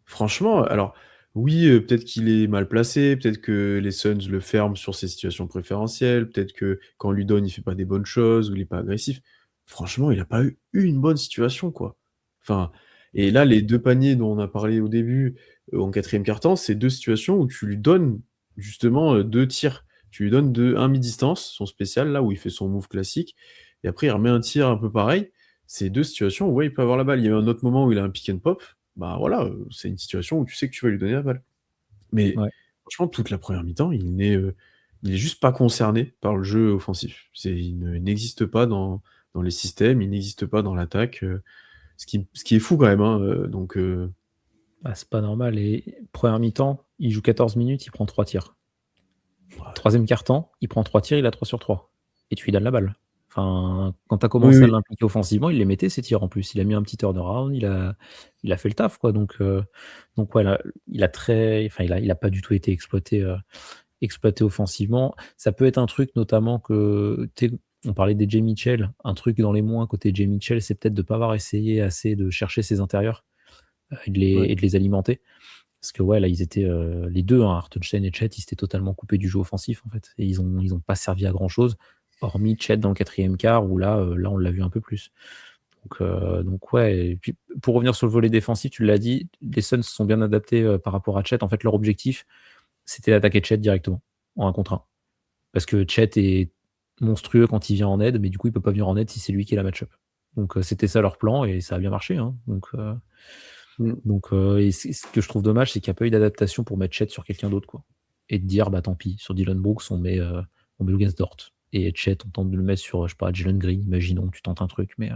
Franchement, alors oui, peut-être qu'il est mal placé, peut-être que les Suns le ferment sur ses situations préférentielles, peut-être que quand on lui donne, il fait pas des bonnes choses ou il est pas agressif. Franchement, il a pas eu une bonne situation, quoi. Enfin et là, les 2 paniers dont on a parlé au début, en 4e quart-temps, c'est 2 situations où tu lui donnes justement, 2 tirs. Tu lui donnes un mi-distance, son spécial là où il fait son move classique et après il remet un tir un peu pareil. C'est 2 situations où ouais, il peut avoir la balle. Il y a eu un autre moment où il a un pick and pop, bah, voilà, c'est une situation où tu sais que tu vas lui donner la balle. Mais Ouais. franchement, toute la première mi-temps, il est juste pas concerné par le jeu offensif. Il n'existe pas dans les systèmes, il n'existe pas dans l'attaque, ce qui est fou quand même, hein, donc Bah, c'est pas normal et première mi-temps, il joue 14 minutes, il prend 3 tirs. ouais. 3e quart-temps, il prend 3 tirs, il a 3 sur 3 et tu lui donnes la balle. Enfin, quand tu as Oui, commencé à oui. l'impliquer offensivement, il les mettait ses tirs en plus. Il a mis un petit turnaround, il a fait le taf, quoi. Donc ouais, là, il a pas du tout été exploité offensivement. Ça peut être un truc notamment que tu sais, on parlait des Jay Mitchell, un truc dans les moins côté Jay Mitchell, c'est peut-être de pas avoir essayé assez de chercher ses intérieurs, Ouais. et de les alimenter. Parce que ouais, là, ils étaient, les 2, hein, Hartenstein et Chet, ils s'étaient totalement coupés du jeu offensif, en fait et ils ont pas servi à grand chose, hormis Chet dans le 4e quart où là, on l'a vu un peu plus. Donc ouais et puis pour revenir sur le volet défensif, tu l'as dit, les Suns se sont bien adaptés, par rapport à Chet. En fait, leur objectif, c'était d'attaquer Chet directement, en 1 contre 1. Parce que Chet est monstrueux quand il vient en aide, mais du coup, il peut pas venir en aide si c'est lui qui est la match-up. Donc c'était ça leur plan et ça a bien marché, hein. Mmh. Et ce que je trouve dommage, c'est qu'il y a pas eu d'adaptation pour mettre Chet sur quelqu'un d'autre, quoi. Et de dire: «Bah, tant pis, sur Dillon Brooks, on met Luguentz Dort». et Chet, on tente de le mettre sur, je sais pas, Jalen Green, imaginons, tu tentes un truc, mais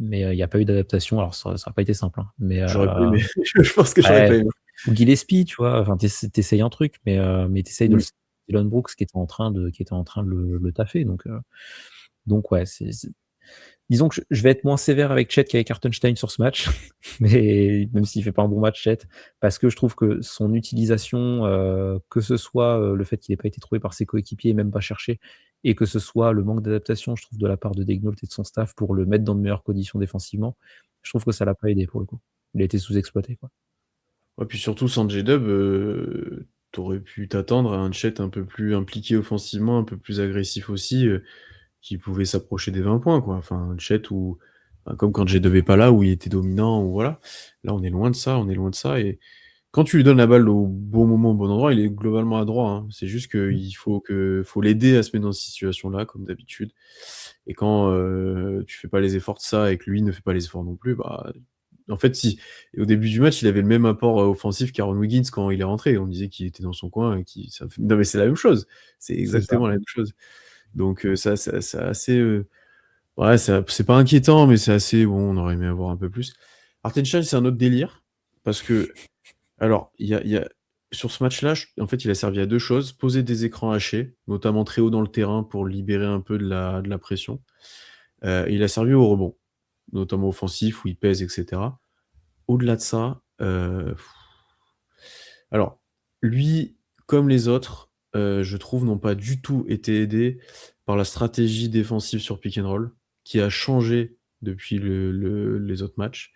il n'y a pas eu d'adaptation. Alors, ça n'a pas été simple, hein, mais J'aurais pas aimé. Je pense que j'aurais ouais, pas aimé. ou Gillespie, tu vois, enfin, t'essayes un truc, mais t'essayes de le Mm. Dylan Brooks qui était en train de le taffer. Donc ouais, disons que je vais être moins sévère avec Chet qu'avec Hartenstein sur ce match, mais même s'il fait pas un bon match, Chet, parce que je trouve que son utilisation, que ce soit le fait qu'il n'ait pas été trouvé par ses coéquipiers et même pas cherché, et que ce soit le manque d'adaptation, je trouve, de la part de Daigneault et de son staff pour le mettre dans de meilleures conditions défensivement, je trouve que ça l'a pas aidé pour le coup. Il a été sous-exploité, quoi. Ouais, puis surtout, sans J-Dub, t'aurais pu t'attendre à un Chet un peu plus impliqué offensivement, un peu plus agressif aussi, qui pouvait s'approcher des 20 points, quoi. Enfin, un Chet où, enfin, comme quand J-Dub est pas là, où il était dominant, ou voilà. Là, on est loin de ça, et quand tu lui donnes la balle au bon moment, au bon endroit, il est globalement adroit, hein. C'est juste Mmh. qu'il faut l'aider à se mettre dans cette situation-là, comme d'habitude. Et quand tu fais pas les efforts de ça et que lui ne fait pas les efforts non plus, bah, en fait, si. Et au début du match, il avait le même apport offensif qu'Aaron Wiggins quand il est rentré. On disait qu'il était dans son coin et non, mais c'est la même chose. C'est C'est ça. exactement la même chose. Donc, ça, c'est assez. Ouais, c'est pas inquiétant, mais c'est assez. Bon, on aurait aimé avoir un peu plus. Hartenstein, c'est un autre délire. Parce que, alors, sur ce match-là, en fait, il a servi à deux choses. Poser des écrans hachés, notamment très haut dans le terrain pour libérer un peu de la pression. Il a servi au rebond, notamment offensif, où il pèse, etc. Au-delà de ça, alors, lui, comme les autres, je trouve, n'ont pas du tout été aidés par la stratégie défensive sur pick and roll, qui a changé depuis les autres matchs.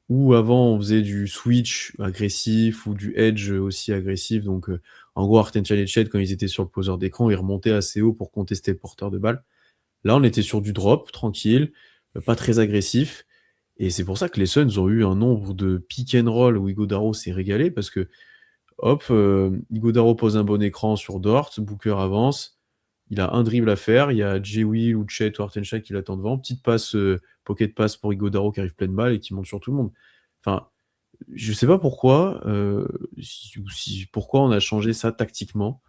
Où avant, on faisait du switch agressif ou du edge aussi agressif. Donc, en gros, Hartenstein et Chet, quand ils étaient sur le poseur d'écran, ils remontaient assez haut pour contester le porteur de balle. Là, on était sur du drop, tranquille, pas très agressif. Et c'est pour ça que les Suns ont eu un nombre de pick and roll où Ighodaro s'est régalé, parce que, hop, Ighodaro pose un bon écran sur Dort, Booker avance, il a un dribble à faire, il y a Jay Will ou Chet ou Hartenstein qui l'attend devant, petite passe, pocket pass pour Ighodaro qui arrive pleine balle et qui monte sur tout le monde. Enfin, je sais pas pourquoi, pourquoi on a changé ça tactiquement.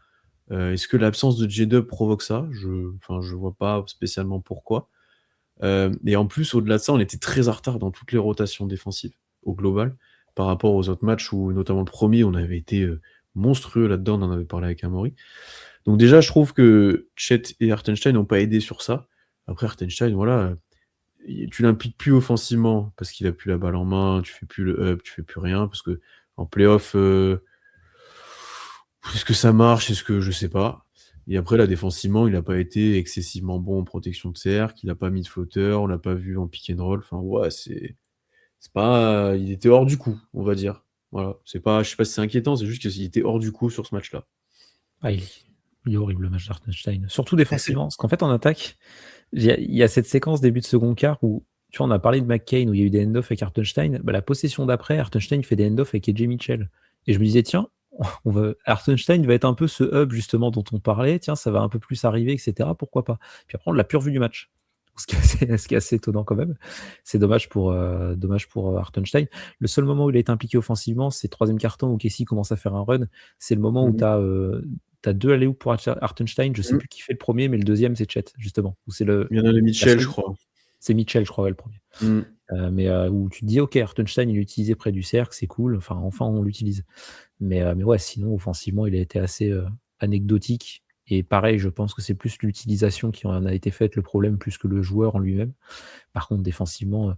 Est-ce que l'absence de J-Dub provoque ça? Je vois pas spécialement pourquoi. Et en plus, au-delà de ça, on était très en retard dans toutes les rotations défensives, au global, par rapport aux autres matchs où, notamment le premier, on avait été monstrueux là-dedans, on en avait parlé avec Amaury. Donc déjà, je trouve que Chet et Hartenstein n'ont pas aidé sur ça. Après, Hartenstein, voilà, tu l'impliques plus offensivement parce qu'il a plus la balle en main, tu fais plus le up, tu fais plus rien, parce que en playoff, est-ce que ça marche? Est-ce que je sais pas. Et après, là, défensivement, il n'a pas été excessivement bon en protection de cercle, il n'a pas mis de flotteur, on l'a pas vu en pick and roll. Enfin, ouais, c'est pas. Il était hors du coup, on va dire. Voilà. C'est pas, je sais pas si c'est inquiétant, c'est juste qu'il était hors du coup sur ce match-là. Ah, il est horrible le match d'Hartenstein, surtout défensivement, parce qu'en fait en attaque, il y a cette séquence début de second quart où, tu vois, on a parlé de McCain où il y a eu des end-off avec Hartenstein. Bah, la possession d'après, Hartenstein fait des end-off avec AJ Mitchell. Et je me disais, tiens, Hartenstein va être un peu ce hub justement dont on parlait, tiens, ça va un peu plus arriver, etc. Pourquoi pas? Puis après, on l'a plus revu du match. Ce qui est assez étonnant quand même. C'est dommage pour Hartenstein. Le seul moment où il a été impliqué offensivement, c'est le troisième quart-temps où Casey commence à faire un run. C'est le moment où Mhm. tu as deux alley pour Hartenstein. Je sais Mhm. plus qui fait le premier, mais le deuxième, c'est Chet, justement. Où c'est Il y en a les la Mitchell, je seule. crois. C'est Mitchell, je crois, ouais, le premier. Mhm. Mais où tu te dis, ok, Hartenstein, il est utilisé près du cercle, c'est cool. Enfin, on l'utilise. Mais ouais, sinon, offensivement, il a été assez anecdotique. Et pareil, je pense que c'est plus l'utilisation qui en a été faite le problème, plus que le joueur en lui-même. Par contre, défensivement,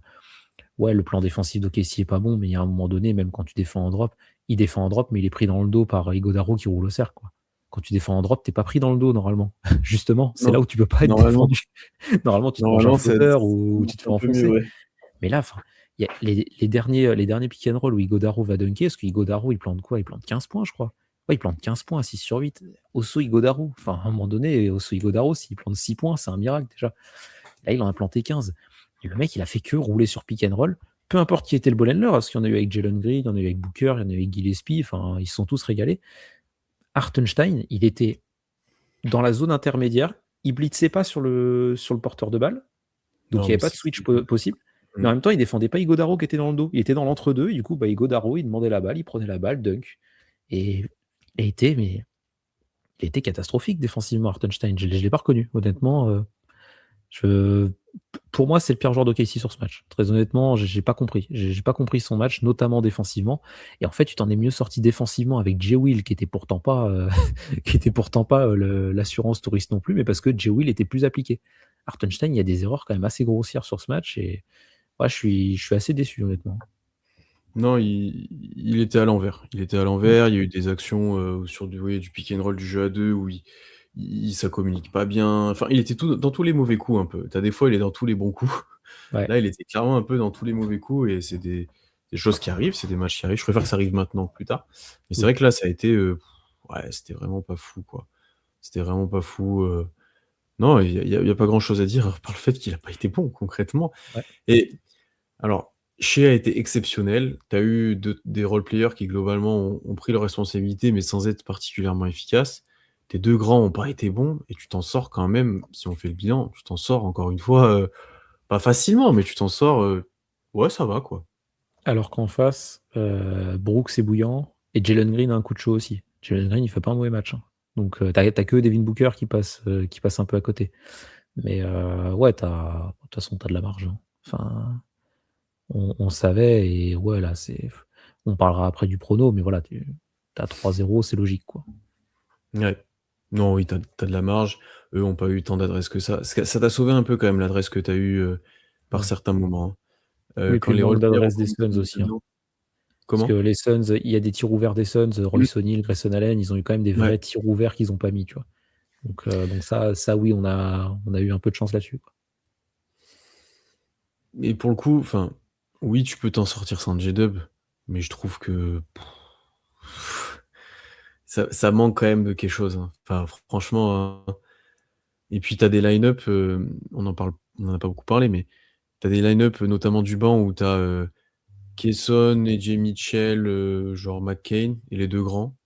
ouais, le plan défensif d'OKC est pas bon, mais il y a un moment donné, même quand tu défends en drop, il défend en drop, mais il est pris dans le dos par Ighodaro qui roule au cercle, quoi. Quand tu défends en drop, t'es pas pris dans le dos normalement. Justement, c'est Non, là où tu peux pas être normalement, défendu. Normalement, tu te manges un normalement, flotteur ça ou tu marche te fais un peu mieux, enfoncer. ouais. Mais là, il y a les derniers pick and roll où Ighodaro va dunker, parce qu'Ighodaro, il plante quoi? Il plante 15 points, je crois. Ouais, il plante 15 points, 6 sur 8. Osso Ighodaro. Enfin, à un moment donné, Osso Ighodaro, s'il plante 6 points, c'est un miracle déjà. Là, il en a planté 15. Et le mec, il a fait que rouler sur pick and roll. Peu importe qui était le ball handler, parce qu'il y en a eu avec Jalen Green, il y en a eu avec Booker, il y en a eu avec Gillespie, enfin, ils se sont tous régalés. Hartenstein, il était dans la zone intermédiaire, il blitzait pas sur le porteur de balle, donc il Non, n'y avait mais pas de c'est switch fou. possible. Mais Mhm. en même temps, il défendait pas Ighodaro qui était dans le dos. Il était dans l'entre-deux, et du coup, Ighodaro, il demandait la balle, il prenait la balle, dunk. Et il était, mais il était catastrophique défensivement, Hartenstein. Je l'ai pas reconnu, honnêtement. Je Pour moi, c'est le pire joueur d'OKC sur ce match. Très honnêtement, j'ai pas compris. J'ai pas compris son match, notamment défensivement. Et en fait, tu t'en es mieux sorti défensivement avec Jay Will, qui était pourtant pas, qui était pourtant pas l'assurance touriste non plus, mais parce que Jay Will était plus appliqué. Hartenstein, il y a des erreurs quand même assez grossières sur ce match et ouais, je suis assez déçu, honnêtement. Non, il était à l'envers. Il était à Mm. l'envers. Il y a eu des actions sur du pick and roll, du jeu à deux, où ça communique pas bien. Enfin, il était dans tous les mauvais coups un peu. T'as des fois, il est dans tous les bons coups. Ouais. Là, il était clairement un peu dans tous les mauvais coups et c'est des choses qui arrivent, c'est des matchs qui arrivent. Je préfère que ça arrive maintenant que plus tard. Mais c'est Oui. vrai que là, ça a été, ouais, c'était vraiment pas fou, quoi. C'était vraiment pas fou. Non, il y a pas grand-chose à dire par le fait qu'il a pas été bon concrètement. Ouais. Et alors, Shea a été exceptionnel. Tu as eu des role players qui globalement ont pris leurs responsabilités, mais sans être particulièrement efficaces. Tes deux grands ont pas été bons et tu t'en sors quand même, si on fait le bilan, tu t'en sors encore une fois, pas facilement, mais tu t'en sors, ouais, ça va, quoi. Alors qu'en face, Brooks est bouillant et Jalen Green a un coup de chaud aussi. Jalen Green, il fait pas un mauvais match, hein. Donc, t'as que Devin Booker qui passe un peu à côté. Mais ouais, de toute façon, t'as de la marge, hein. Enfin, on savait et ouais, là, on parlera après du prono, mais voilà, t'as 3-0, c'est logique, quoi. Ouais. Non, oui, tu as de la marge. Eux ont pas eu tant d'adresses que ça. Ça t'a sauvé un peu quand même l'adresse que tu as eue, par Ouais. certains moments, hein. Oui, Quand puis le les manque role players ont d'adresse des commencé à Suns mettre aussi, hein. dedans. Parce que Comment? les Suns, il y a des tirs ouverts des Suns, Oui. Royce O'Neal, Grayson Allen, ils ont eu quand même des Ouais. vrais tirs ouverts qu'ils ont pas mis, tu vois. Donc ça oui, on a eu un peu de chance là-dessus, quoi. Et pour le coup, enfin, oui, tu peux t'en sortir sans J-Dub, mais je trouve que ça manque quand même de quelque chose, hein. Enfin, franchement, hein. Et puis tu as des line-up, on en a pas beaucoup parlé, mais tu as des line-up, notamment du banc où tu as, Cason et Jay Mitchell, genre McCain et les 2 grands.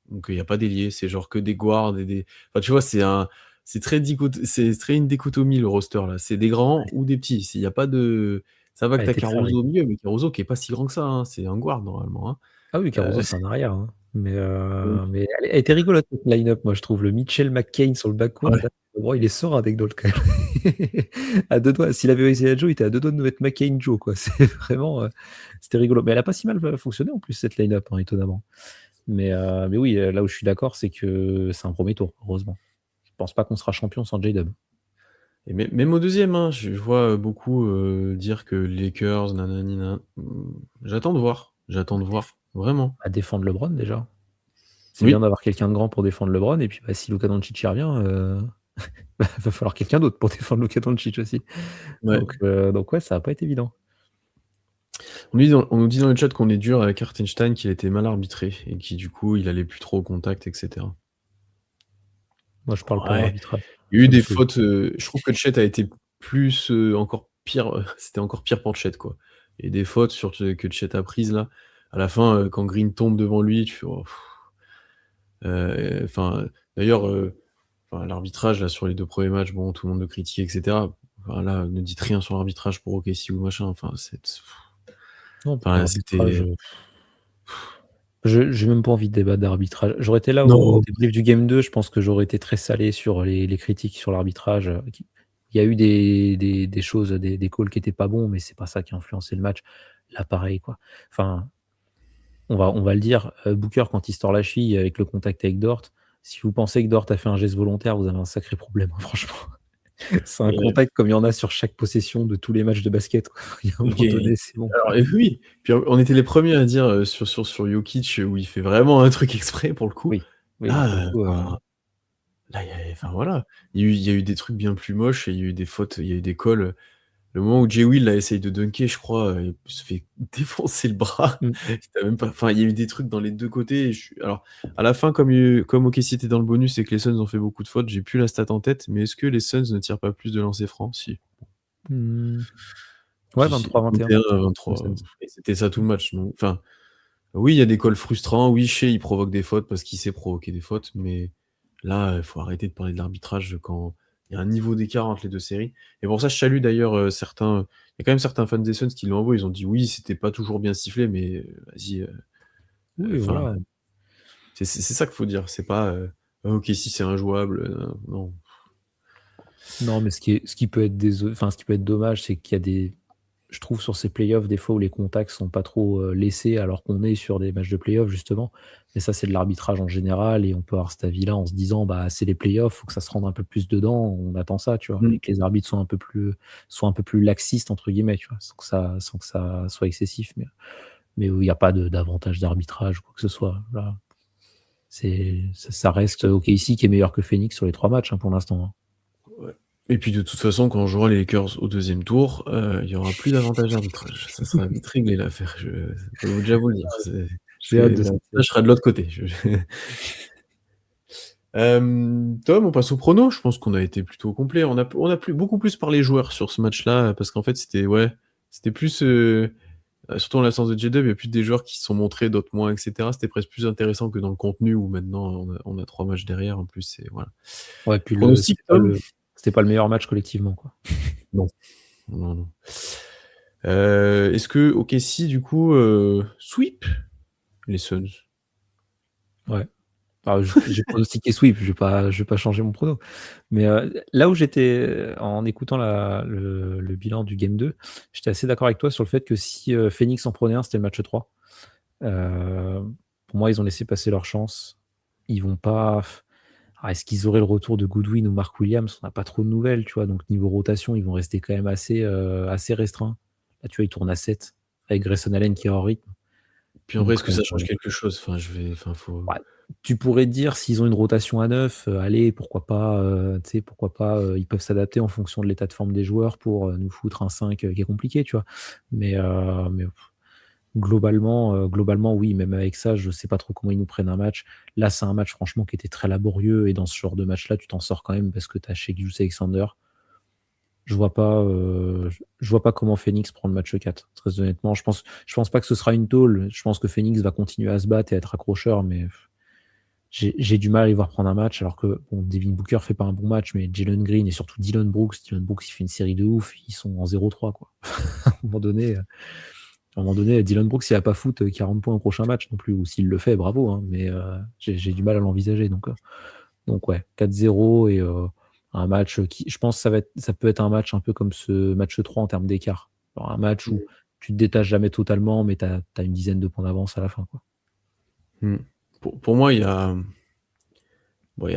Donc il y a pas d'ailier, c'est genre que des guards et des enfin, tu vois, c'est très une dichotomie le roster là. C'est des grands Ouais. ou des petits. Il y a pas de ça va que Elle tu as était très Caruso au rythmée. milieu, mais Caruso qui est pas si grand que ça, hein. C'est un guard normalement, hein. Ah oui, Heu, Caruso, c'est un arrière, hein. donc Mais elle était rigolote cette line-up, moi je trouve. Le Mitchell McCain sur le backcourt, ouais. là, bon, il est sort avec Dolt quand même. À deux doigts. S'il avait essayé à Joe, il était à deux doigts de nous mettre McCain Joe, quoi. C'est vraiment, c'était rigolo. Mais elle a pas si mal fonctionné en plus cette line-up, hein, étonnamment. Mais oui, là où je suis d'accord, c'est que c'est un premier tour, heureusement. Je pense pas qu'on sera champion sans J-Dub. Et même au deuxième, hein, je vois, beaucoup, dire que les Lakers nanani j'attends de voir, vraiment. À défendre LeBron déjà. C'est bien Oui, d'avoir quelqu'un de grand pour défendre LeBron et puis, bah, si Luka Doncic y revient, bah, va falloir quelqu'un d'autre pour défendre Luka Doncic aussi. ouais. Donc ouais, ça a pas été évident. On nous dit dans le chat qu'on est dur avec Hartenstein, qu'il était mal arbitré et qui du coup, il allait plus trop au contact et cetera. Moi, je parle pas Ouais, d'arbitrage. il y a eu Ça me des saoule. fautes, je trouve que Chet a été plus, encore pire, c'était encore pire pour Chet, quoi. Et des fautes sur que Chet a prises là. À la fin, quand Green tombe devant lui, tu fais: «Oh». Enfin, d'ailleurs, enfin l'arbitrage là sur les 2 premiers matchs, bon, tout le monde le critique et cetera. Enfin là, ne dites rien sur l'arbitrage pour OKC ou machin, enfin Non, pour enfin l'arbitrage, c'était j'ai même pas envie de débattre d'arbitrage. J'aurais été là au non, débrief du game 2, je pense que j'aurais été très salé sur les critiques sur l'arbitrage, il y a eu des choses, des calls qui étaient pas bons, mais c'est pas ça qui a influencé le match. Là, pareil, quoi. Enfin, on va le dire, Booker, quand il se tord la cheville avec le contact avec Dort, si vous pensez que Dort a fait un geste volontaire, vous avez un sacré problème, hein, franchement. C'est un ouais, contact comme il y en a sur chaque possession de tous les matchs de basket, quoi. Il y a un moment OK. donné, c'est bon. Alors oui, puis on était les premiers à dire, sur Jokic, où il fait vraiment un truc exprès pour le coup. Oui, oui, là, pour le Là, coup, enfin là, enfin voilà, il y a eu des trucs bien plus moches et il y a eu des fautes, il y a eu des calls, le moment où Jay Will là essaye de dunker, je crois, il se fait défoncer le bras. mmh, Tu même pas enfin, il y a eu des trucs dans les 2 côtés et alors, à la fin, comme OKC était dans le bonus et que les Suns ont fait beaucoup de fautes, j'ai plus la stat en tête, mais est-ce que les Suns ne tirent pas plus de lancers francs? Si. mmh, ouais, Si, si, 23-21, 21 à les 23, Suns. et c'était ça tout le match, donc enfin, oui, il y a des calls frustrants, oui, Shea, il provoque des fautes parce qu'il sait provoquer des fautes, mais là, il faut arrêter de parler de l'arbitrage quand il y a un niveau d'écart entre les 2 séries et pour ça, je salue d'ailleurs, certains il y a quand même certains fans des Suns qui l'ont avoué, ils ont dit: «Oui, c'était pas toujours bien sifflé, mais vas-y, Oui, enfin, voilà. c'est ça qu'il faut dire, c'est pas, OK, si c'est injouable, non. Non, mais ce qui peut être ce qui peut être dommage, c'est qu'il y a je trouve sur ces playoffs des fois où les contacts sont pas trop, laissés alors qu'on est sur des matchs de playoffs justement. Mais ça, c'est de l'arbitrage en général et on peut avoir cet avis-là en se disant: «Bah, c'est les playoffs, faut que ça se rende un peu plus dedans, on attend ça», tu vois? Mmh. Et que les arbitres soient un peu plus «laxistes» entre guillemets, tu vois? Sans que ça soit excessif, mais où il y a pas d'avantage d'arbitrage ou quoi que ce soit. Là, ça reste OKC qui est meilleur que Phoenix sur les 3 matchs, hein, pour l'instant, hein. Ouais. Et puis de toute façon, quand on jouera les Lakers au deuxième tour, il y aura plus d'avantage d'arbitrage. Ça sera vite réglé l'affaire, je peux déjà vous le dire. J'ai hâte de cette L'avantage sera de l'autre côté. Tom, on passe au prono. Je pense qu'on a été plutôt complet. On a beaucoup plus parlé joueurs sur ce match-là, parce qu'en fait, c'était plus, surtout en l'absence de J-Dub, il y a plus des joueurs qui se sont montrés, d'autres moins, et cetera. C'était presque plus intéressant que dans le contenu où maintenant on a 3 matchs derrière en plus et voilà. Ouais, puis Pronostic, Tom? c'était pas le meilleur match collectivement, quoi. Non. Non, non. Est-ce que OKC du coup, sweep les Suns? Ouais. Alors j'ai pronostiqué sweep, je vais pas changer mon prono. Mais, là où j'étais, en écoutant le bilan du game 2, j'étais assez d'accord avec toi sur le fait que si, Phoenix en prenait un, c'était le match 3. Heu, pour moi, ils ont laissé passer leur chance. Ils vont pas est-ce qu'ils auraient le retour de Goodwin ou Mark Williams? On n'a pas trop de nouvelles, tu vois? Donc niveau rotation, ils vont rester quand même assez restreints. Là, tu vois, ils tournent à 7 avec Grayson Allen qui est hors rythme. Puis en vrai, est-ce Donc, que ça change quelque chose? Enfin, faut ouais, tu pourrais te dire s'ils ont une rotation à 9, allez, pourquoi pas, tu sais, pourquoi pas, ils peuvent s'adapter en fonction de l'état de forme des joueurs pour, nous foutre un 5 qui est compliqué, tu vois? Mais globalement, oui, même avec ça, je sais pas trop comment ils nous prennent un match. Là, c'est un match franchement qui était très laborieux et dans ce genre de match-là, tu t'en sors quand même parce que tu as Shai Gilgeous-Alexander. Je vois pas comment Phoenix prend le match 4. Très honnêtement, je pense pas que ce sera une tôle. Je pense que Phoenix va continuer à se battre et à être accrocheur, mais j'ai du mal à les voir prendre un match alors que bon, Devin Booker fait pas un bon match, mais Jalen Green et surtout Dylan Brooks, il fait une série de ouf, ils sont en 0-3 quoi. À un moment donné, Dylan Brooks, il a pas foot 40 points au prochain match non plus, ou s'il le fait, bravo, hein, mais j'ai du mal à l'envisager. Donc ouais, 4-0 et un match qui, je pense, ça peut être un match un peu comme ce match 3 en termes d'écart. Alors un match où tu te détaches jamais totalement, mais tu as une dizaine de points d'avance à la fin, quoi. mmh. Pour moi, il y a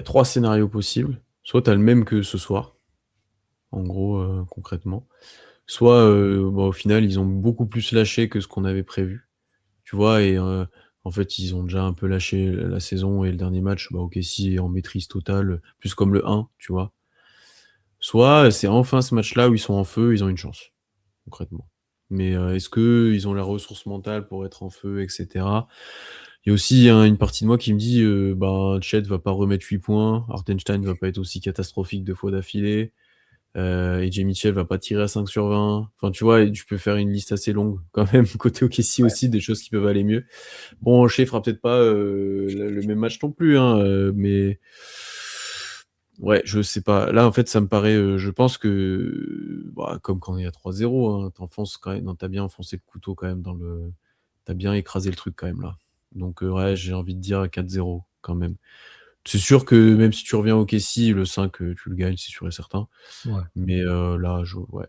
3 scénarios possibles. Soit tu as le même que ce soir, en gros, concrètement. Soit, au final, ils ont beaucoup plus lâché que ce qu'on avait prévu, tu vois? Et en fait, ils ont déjà un peu lâché la saison et le dernier match, OKC est en maîtrise totale, plus comme le 1, tu vois? Soit c'est enfin ce match-là où ils sont en feu, ils ont une chance, concrètement. Mais, est-ce qu'ils ont la ressource mentale pour être en feu et cetera? Il y a aussi une partie de moi qui me dit, Chet va pas remettre 8 points, Hartenstein va pas être aussi catastrophique 2 fois d'affilée, et Jay Mitchell va pas tirer à 5/20. Enfin, tu vois? Et tu peux faire une liste assez longue quand même côté OKC aussi, des choses qui peuvent aller mieux. Bon, Shai fera peut-être pas, le même match non plus, hein, mais ouais, je sais pas. Là, en fait, ça me paraît, je pense que, comme quand il y a 3-0, hein, tu quand même, non, tu bien enfoncé le couteau quand même tu bien écrasé le truc quand même là. Donc, ouais, j'ai envie de dire 4-0 quand même. C'est sûr que même si tu reviens au Kessie, le 5, tu le gagnes, c'est sûr et certain. Ouais. Mais, là, ouais.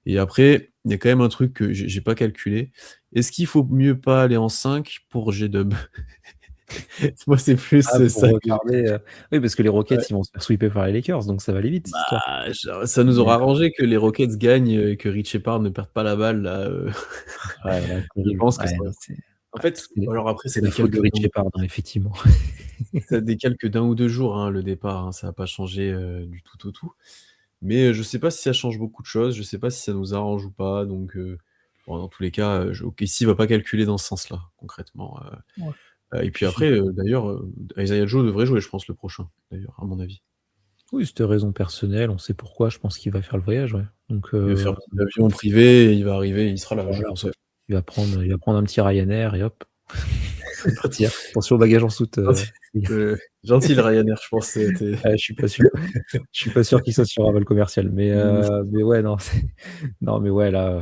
Et après, il y a quand même un truc que j'ai pas calculé. Est-ce qu'il faut mieux pas aller en 5 pour G-Dub? Moi, c'est plus, Ah, pour ça que regarder, oui, parce que les ouais. Rockets, ils vont se faire sweeper par les Lakers, donc ça va aller vite cette histoire. Ça nous Mais, aura arrangé que les Rockets gagnent, et que Rich Shepard ne perde pas la balle là, ouais, là, c'est je horrible. pense que Ouais, ça non, c'est en fait, alors après c'est ça la faute décale de que Rich Shepard, hein, effectivement. ça décale que d'1 ou 2 jours, hein, le départ, hein, ça va pas changer, du tout au tout. Mais, je sais pas si ça change beaucoup de choses, je sais pas si ça nous arrange ou pas, donc, bon, dans tous les cas, OKC va pas calculer dans ce sens-là, concrètement, Ouais. et puis Puis après, d'ailleurs, Isaiah Joe devrait jouer, je pense, le prochain, d'ailleurs, à mon avis. oui, c'était raison personnelle, on sait pourquoi, je pense qu'il va faire le voyage, ouais. Donc, Il va faire petit avion privé et il va arriver, il sera là, je voilà, pense, ouais. il va prendre un petit Ryanair et hop, il va partir. Attention bagage en soute, Gentil le Ryanair, je pense, tu je suis pas sûr. Je suis pas sûr qu'il soit sur un vol commercial, mais ouais, non, non, mais ouais, là,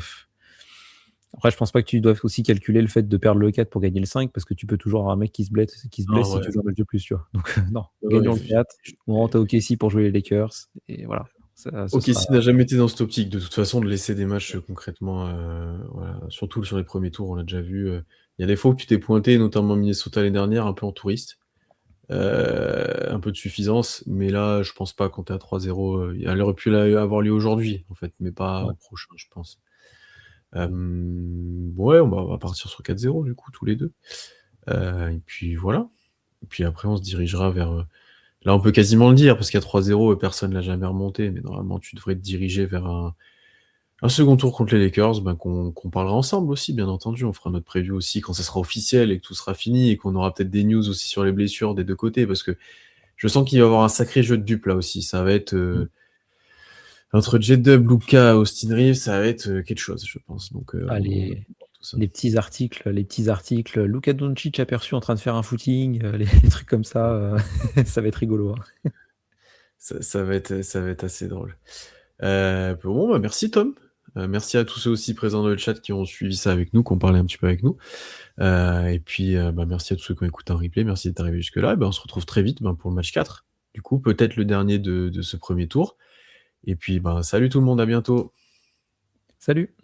Après, je pense pas que tu doives aussi calculer le fait de perdre le 4 pour gagner le 5 parce que tu peux toujours avoir un mec qui se blesse Non, si ouais. tu joues un match de plus, tu vois? Donc non, Ouais, gagnons le ouais, 4, on rentre à OKC pour jouer les Lakers et voilà. Ça ce sera OKC n'a jamais été dans cette optique de toute façon de laisser des matchs, concrètement, voilà, surtout sur les premiers tours, on l'a déjà vu, il y a des fois où tu t'es pointé, notamment Minnesota l'année dernière, un peu en touriste, un peu de suffisance, mais là, je pense pas quand tu es à 3-0, elle aurait pu avoir lieu aujourd'hui, en fait, mais pas ouais. au prochain, je pense. Ouais, on va partir sur 4-0 du coup, tous les 2. Et puis voilà. Et puis après, on se dirigera vers, là, on peut quasiment le dire parce qu'à 3-0, personne l'a jamais remonté, mais normalement, tu devrais te diriger vers un second tour contre les Lakers, ben, qu'on parlera ensemble aussi, bien entendu. On fera notre preview aussi quand ça sera officiel et que tout sera fini et qu'on aura peut-être des news aussi sur les blessures des 2 côtés parce que je sens qu'il va y avoir un sacré jeu de dupes là aussi. Ça va être, Mmh. entre J-Dub, Luka, Austin Reeves, ça va être, quelque chose, je pense. Donc, Ah on va voir tout ça. les petits articles, Luka Doncic aperçu en train de faire un footing, les trucs comme ça, ça va être rigolo, hein. Ça va être assez drôle. Bon, bah, merci Tom. Merci à tous ceux aussi présents dans le chat qui ont suivi ça avec nous, qui ont parlé un petit peu avec nous. Et puis, bah, merci à tous ceux qui ont écouté en replay. Merci d'être arrivés jusque-là. Et ben, on se retrouve très vite, ben, pour le match 4. Du coup, peut-être le dernier de ce premier tour. Et puis, ben, salut tout le monde, à bientôt. Salut!